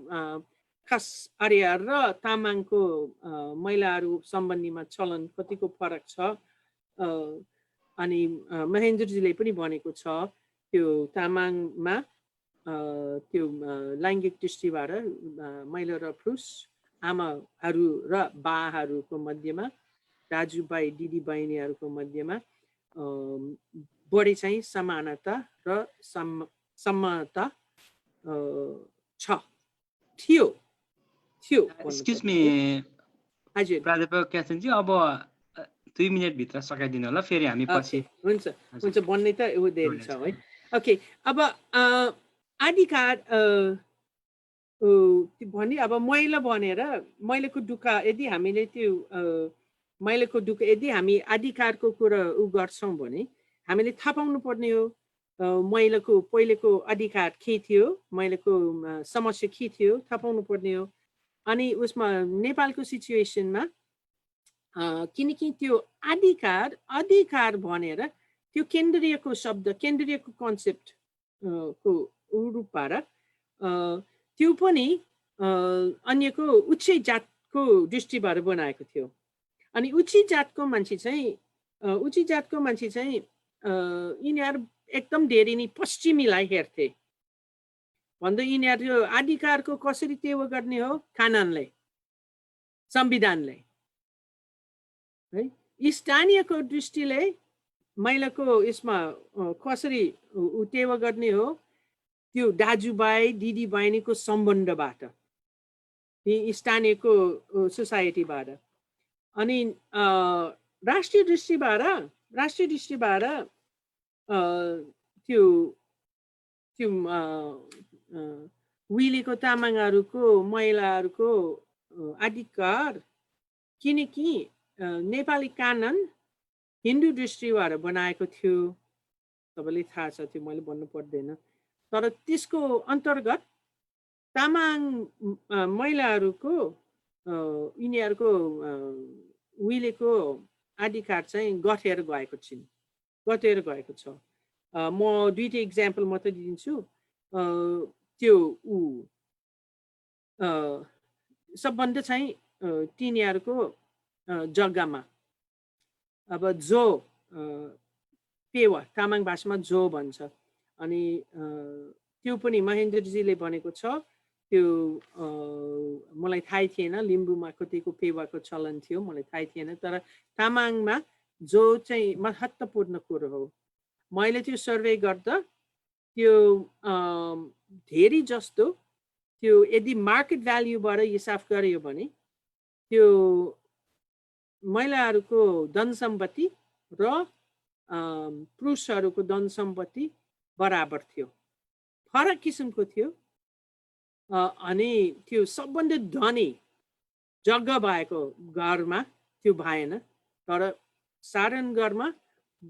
खास आर्य र तामाङको महिलाहरू सम्बन्धीमा चलन कतिको फरक छ अनि महेन्द्रजीले पनि भनेको छ त्यो तामाङमा त्यो लैङ्गिक दृष्टिबाट महिला र पुरुष आमाहरू र बाहरूको मध्यमा दाजुभाइ दिदी बहिनीहरूको मध्यमा बढी चाहिँ समानता र समानता थियो एक्सक्युज मी हजुर प्राध्यापक क्याथरिनजी अब 2 मिनट भित्र सकाइदिनु होला फेरि हामी पछि हुन्छ भन्ने त यो देरी छ है ओके अब अधिकार भने अब महिला भनेर महिलाको दुःख यदि हामीले त्यो महिलाको दुःख यदि हामी अधिकारको कुरा गर्छौँ भने हामीले थाहा पाउनु पर्ने हो महिलाको पहिलेको अधिकार के थियो महिलाको समस्या के थियो थाहा पाउनु पर्ने हो अनि उसमा नेपालको सिचुएसनमा किनकि त्यो अधिकार भनेर त्यो केन्द्रीयको शब्द केन्द्रीयको कन्सेप्ट को रूपबाट त्यो पनि अन्यको उच्च जातको दृष्टिबाट बनाएको थियो अनि उच्च जातको मान्छे चाहिँ यिनीहरू एकदम धेरै नै पश्चिमीलाई हेर्थे भन्दा यिनीहरू अधिकारको कसरी टेवा गर्ने हो कानुनले संविधानले है स्थानीयको दृष्टिले महिलाको यसमा कसरी टेवा गर्ने हो त्यो दाजुभाइ दिदी बहिनीको सम्बन्धबाट स्थानीयको सोसाइटीबाट अनि राष्ट्रिय दृष्टिबाट त्यो उहिलेको तामाङहरूको महिलाहरूको अधिकार किनकि नेपाली कानुन हिन्दू दृष्टिबाट बनाएको थियो, तपाईँले थाहा छ, त्यो मैले भन्नु पर्दैन। तर त्यसको अन्तर्गत तामाङ महिलाहरूको यिनीहरूको उहिलेको अधिकार चाहिँ गठेर गएको छ। म दुईटै इक्जाम्पल मात्रै दिन्छु। त्यो सबभन्दा चाहिँ तिनीहरूको जग्गामा अब जो पेवा तामाङ भाषामा जो भन्छ, अनि त्यो पनि महेन्द्रजीले भनेको छ। त्यो मलाई थाहै थिएन, लिम्बूमा कतिको पेवाको चलन थियो मलाई थाहै थिएन, तर तामाङमा जो चाहिँ महत्त्वपूर्ण कुरो हो। मैले त्यो सर्वे गर्दा त्यो धेरै जस्तो त्यो यदि मार्केट भ्याल्युबाट हिसाब गरियो भने त्यो महिलाहरूको धन सम्पत्ति र पुरुषहरूको धन सम्पत्ति बराबर थियो, फरक किसिमको थियो। अनि त्यो सबभन्दा धनी जग्गा भएको घरमा त्यो भएन, तर साधारण घरमा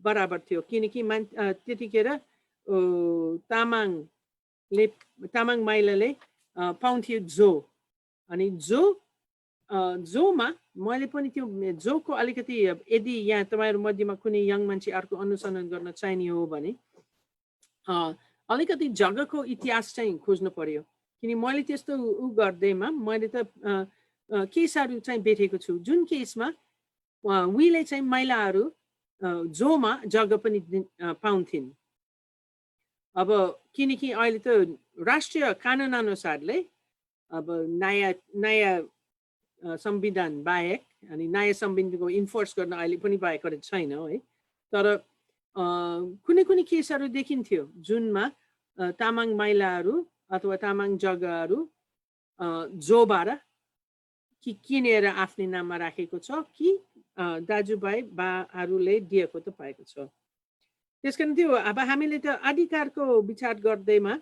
बराबर थियो, किनकि त्यतिखेर तामाङ महिलाले पाउँथ्यो जो। अनि जोमा मैले पनि त्यो जोको अलिकति यदि यहाँ तपाईँहरू मध्येमा कुनै यङ मान्छे अर्को अनुसन्धान गर्न चाहिने हो भने अलिकति जग्गाको इतिहास चाहिँ खोज्नु पर्यो, किन मैले त्यस्तो गर्दैमा मैले त केसहरू चाहिँ भेटेको छु जुन केसमा उहिले चाहिँ महिलाहरू जोमा जग्गा पनि पाउँथिन्। अब किनकि अहिले त राष्ट्रिय कानुन अनुसारले अब नयाँ संविधान बाहेक अनि नयाँ संविधानको इन्फोर्स गर्न अहिले पनि पाएको छैन है। तर कुनै केसहरू देखिन्थ्यो जुनमा तामाङ महिलाहरू अथवा तामाङ जग्गाहरू जोबाट कि किनेर आफ्नै नाममा राखेको छ कि दाजुभाइ बाहरूले दिएको त पाएको छ। त्यसकारण त्यो अब हामीले त अधिकारको विचार गर्दैमा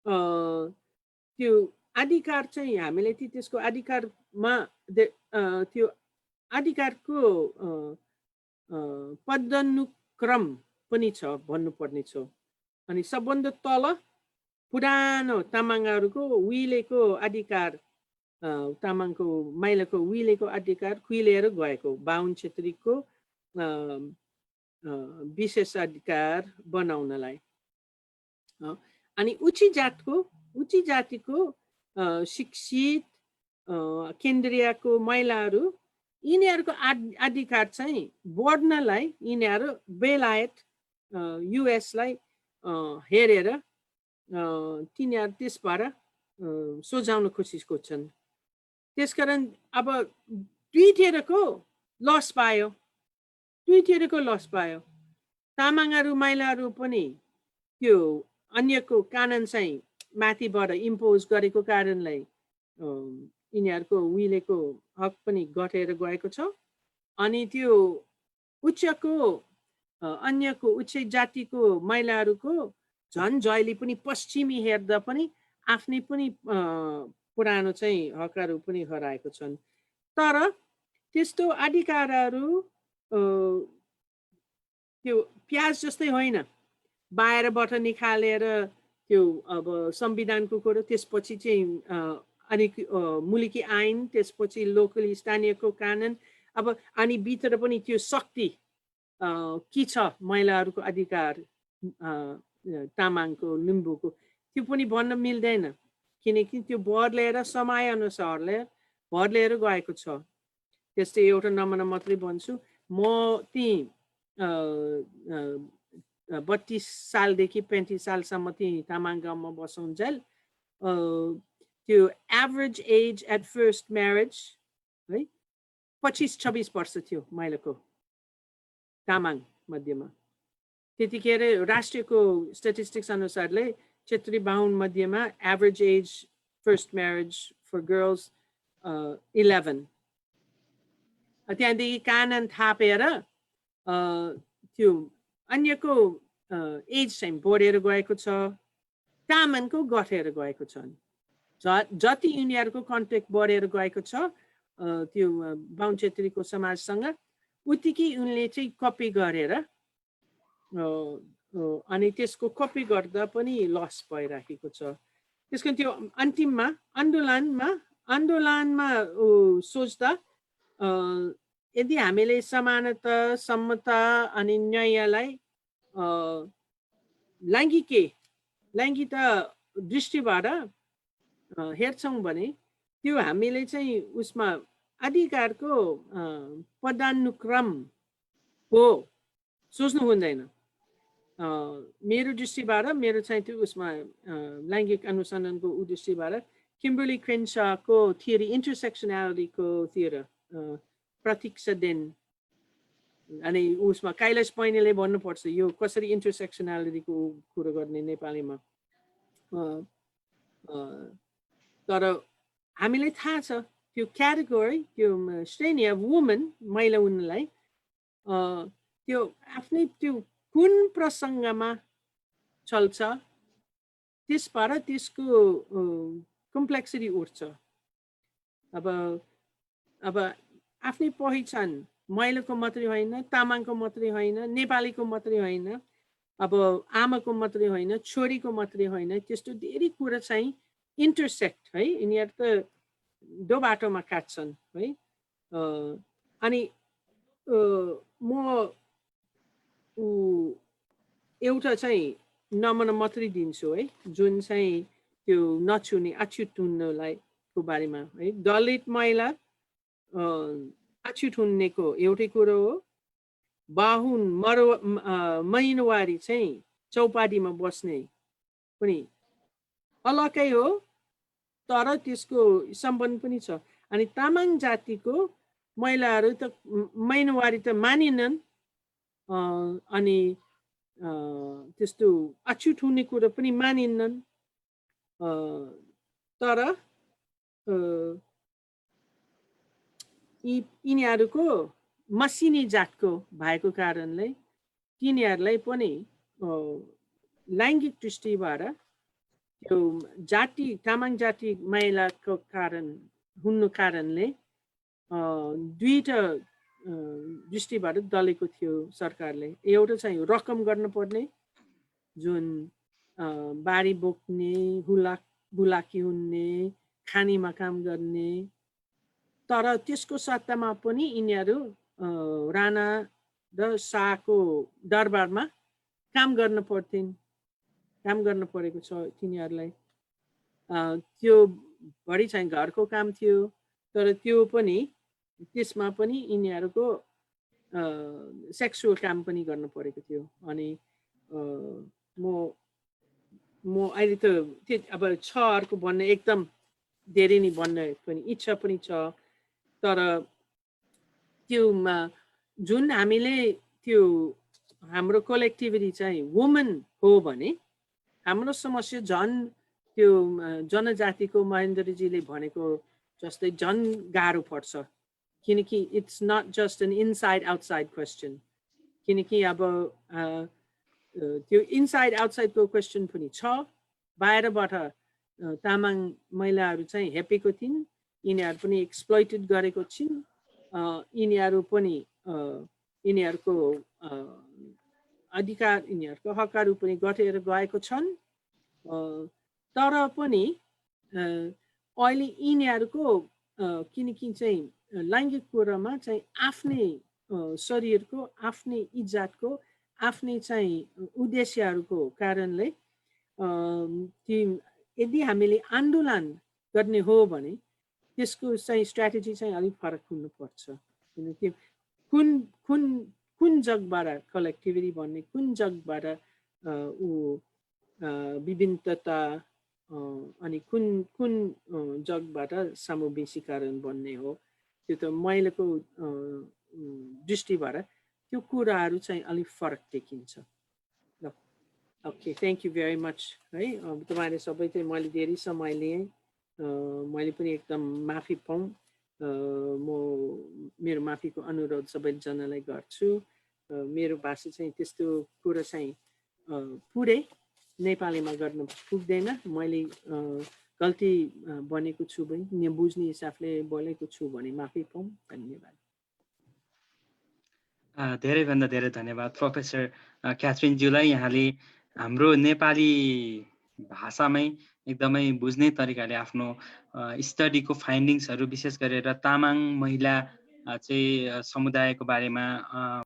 त्यो अधिकार चाहिँ हामीले त्यसको अधिकारमा त्यो अधिकारको पदानुक्रम पनि छ भन्नुपर्ने छ। अनि सबभन्दा तल पुरानो तामाङहरूको उहिलेको अधिकार, तामाङको महिलाको उहिलेको अधिकार खुइलिएर गएको 52 क्षेत्रीको विशेष अधिकार बनाउनलाई। अनि उच्च जातिको शिक्षित केन्द्रीयको महिलाहरू यिनीहरूको अधिकार चाहिँ बढ्नलाई यिनीहरू बेलायत युएसलाई हेरेर तिनीहरू त्यसबाट सोझाउन कोसिस गर्छन्। त्यसकारण अब दुईतिरको लस पायो। तामाङहरू महिलाहरू पनि त्यो अन्यको कानुन चाहिँ माथिबाट इम्पोज गरेको कारणले यिनीहरूको उहिलेको हक पनि घटेर गएको छ। अनि त्यो अन्यको उच्च जातिको महिलाहरूको झन् जहिले पनि पश्चिमी हेर्दा पनि आफ्नै पनि पुरानो चाहिँ हकहरू पनि हराएको छन्। तर त्यस्तो अधिकारहरू त्यो प्याज जस्तै होइन, बाहिरबाट निकालेर त्यो अब संविधानको कुरो, त्यसपछि चाहिँ अनि मुलुकी ऐन, त्यसपछि लोकली स्थानीयको कानुन, अब अनि भित्र पनि त्यो शक्ति के छ महिलाहरूको अधिकार तामाङको लिम्बूको त्यो पनि भन्न मिल्दैन, किनकि त्यो बदलेर समय अनुसारले बदलेर गएको छ। त्यस्तै एउटा नमुना मात्रै भन्छु, म ती 32 सालदेखि 35 सालसम्म ती तामाङ गाउँमा बसुन्जेल त्यो average age at first marriage है 25-26 वर्ष थियो महिलाको तामाङ मध्येमा। त्यतिखेर राष्ट्रियको स्ट्याटिस्टिक्स अनुसारले क्षेत्री बाहुन मध्येमा average age first marriage for girls 11। त्यहाँदेखि कानुन थापेर त्यो अन्यको एज चाहिँ बढेर गएको छ, तामाङको घटेर गएको छ। जति यिनीहरूको कन्ट्याक्ट बढेर गएको छ त्यो बाहुन क्षेत्रीको समाजसँग उत्तिकै उनले चाहिँ कपी गरेर अनि त्यसको कपी गर्दा पनि लस भइराखेको छ। त्यस कारण त्यो अन्तिममा आन्दोलनमा सोच्दा यदि हामीले समानता, समता अनि न्यायलाई लैङ्गिकता दृष्टिबाट हेर्छौँ भने त्यो हामीले चाहिँ उसमा अधिकारको पदानुक्रम हो सोच्नु हुँदैन। मेरो दृष्टिबाट मेरो चाहिँ त्यो उसमा लैङ्गिक अनुसन्धानको दृष्टिबाट किम्बर्ली क्रेन्सको थियोरी इन्टरसेक्सनालिटीको थियोरी प्रतीक्षा देन अनि उसमा कैलाश पैनीले भन्नुपर्छ यो कसरी इन्टरसेक्सनालिटीको कुरो गर्ने नेपालीमा। तर हामीलाई थाहा छ त्यो क्याटेगोरी त्यो श्रेणी अफ वुमन महिला उनलाई त्यो आफ्नै त्यो कुन प्रसङ्गमा चल्छ त्यसबाट त्यसको कम्प्लेक्सिटी उठ्छ। अब आफ्नै पहिचान महिलाको मात्रै होइन, तामाङको मात्रै होइन, नेपालीको मात्रै होइन, अब आमाको मात्रै होइन, छोरीको मात्रै होइन, त्यस्तो धेरै कुरा चाहिँ इन्टरसेक्ट है यिनीहरू त दो बाटोमा काट्छन् है। अनि म एउटा चाहिँ नमुना मात्रै दिन्छु है जुन चाहिँ त्यो नछुने अछुत हुन्नलाई को बारेमा है। दलित महिला अछुत हुन्नेको एउटै कुरो हो। बाहुन महिनवारी चाहिँ चौपाटीमा बस्ने पनि अलग्गै हो तर त्यसको सम्बन्ध पनि छ। अनि तामाङ जातिको महिलाहरू त महिनवारी त मानिनन् अनि त्यस्तो अछुत हुने कुरो पनि मानिनन्। तर यिनीहरूको मसिनी जातको भएको कारणले तिनीहरूलाई पनि लैङ्गिक दृष्टिबाट त्यो जाति तामाङ जाति महिलाको कारण हुनु कारणले दुईटा दृष्टिबाट दलेको थियो सरकारले। एउटा चाहिँ रकम गर्नुपर्ने जुन बारी बोक्ने बुलाकी हुने खानीमा काम गर्ने तर त्यसको सट्टामा पनि यिनीहरू राणा र शाहको दरबारमा काम गर्न परेको छ तिनीहरूलाई। त्यो बढी चाहिँ घरको काम थियो तर त्यो पनि त्यसमा पनि यिनीहरूको सेक्सुअल काम पनि गर्न परेको थियो। अनि म अहिले त अब छ अर्को भन्ने एकदम धेरै नै भन्ने पनि इच्छा पनि छ तर त्योमा जुन हामीले त्यो हाम्रो कलेक्टिभिटी चाहिँ वुमन हो भने हाम्रो समस्या झन् त्यो जनजातिको महेन्द्रजीले भनेको जस्तै झन् गाह्रो पर्छ किनकि it's not just an inside outside question. किनकि अब त्यो इनसाइड आउटसाइडको क्वेसन पनि छ। बाहिरबाट तामाङ महिलाहरू चाहिँ हेपेको थिइन्, यिनीहरू पनि एक्सप्लोइटेड गरेको छिन्, यिनीहरू पनि यिनीहरूको अधिकार यिनीहरूको हकहरू पनि घटेर गएको छन्। तर पनि अहिले यिनीहरूको किनकि चाहिँ लैङ्गिक कुरामा चाहिँ आफ्नै शरीरको आफ्नै इज्जतको आफ्नै चाहिँ उद्देश्यहरूको कारणले यदि हामीले आन्दोलन गर्ने हो भने त्यसको चाहिँ स्ट्राटेजी चाहिँ अलिक फरक हुनुपर्छ। किनकि कुन जगबाट कलेक्टिभिटी भन्ने कुन जगबाट विभिन्नता अनि कुन जगबाट समावेशीकरण भन्ने हो त्यो त महिलाको दृष्टिबाट त्यो कुराहरू चाहिँ अलिक फरक देखिन्छ। Okay thank you very much है। तपाईँले सबै चाहिँ मैले धेरै समय लिएँ, मैले पनि एकदम माफी पाऊँ। म मेरो माफीको अनुरोध सबैजनालाई गर्छु। मेरो भाषा चाहिँ त्यस्तो कुरा चाहिँ पुरै नेपालीमा गर्न पुग्दैन। मैले गल्ती बनेको छु भने बुझ्ने हिसाबले बोलेको छु भने माफी पाऊँ। धन्यवाद। धेरैभन्दा धेरै धन्यवाद प्रोफेसर क्याथरिनज्यूलाई। यहाँले हाम्रो नेपाली भाषामै एकदमै बुझ्ने तरिकाले आफ्नो स्टडीको फाइन्डिङ्सहरू विशेष गरेर तामाङ महिला चाहिँ समुदायको बारेमा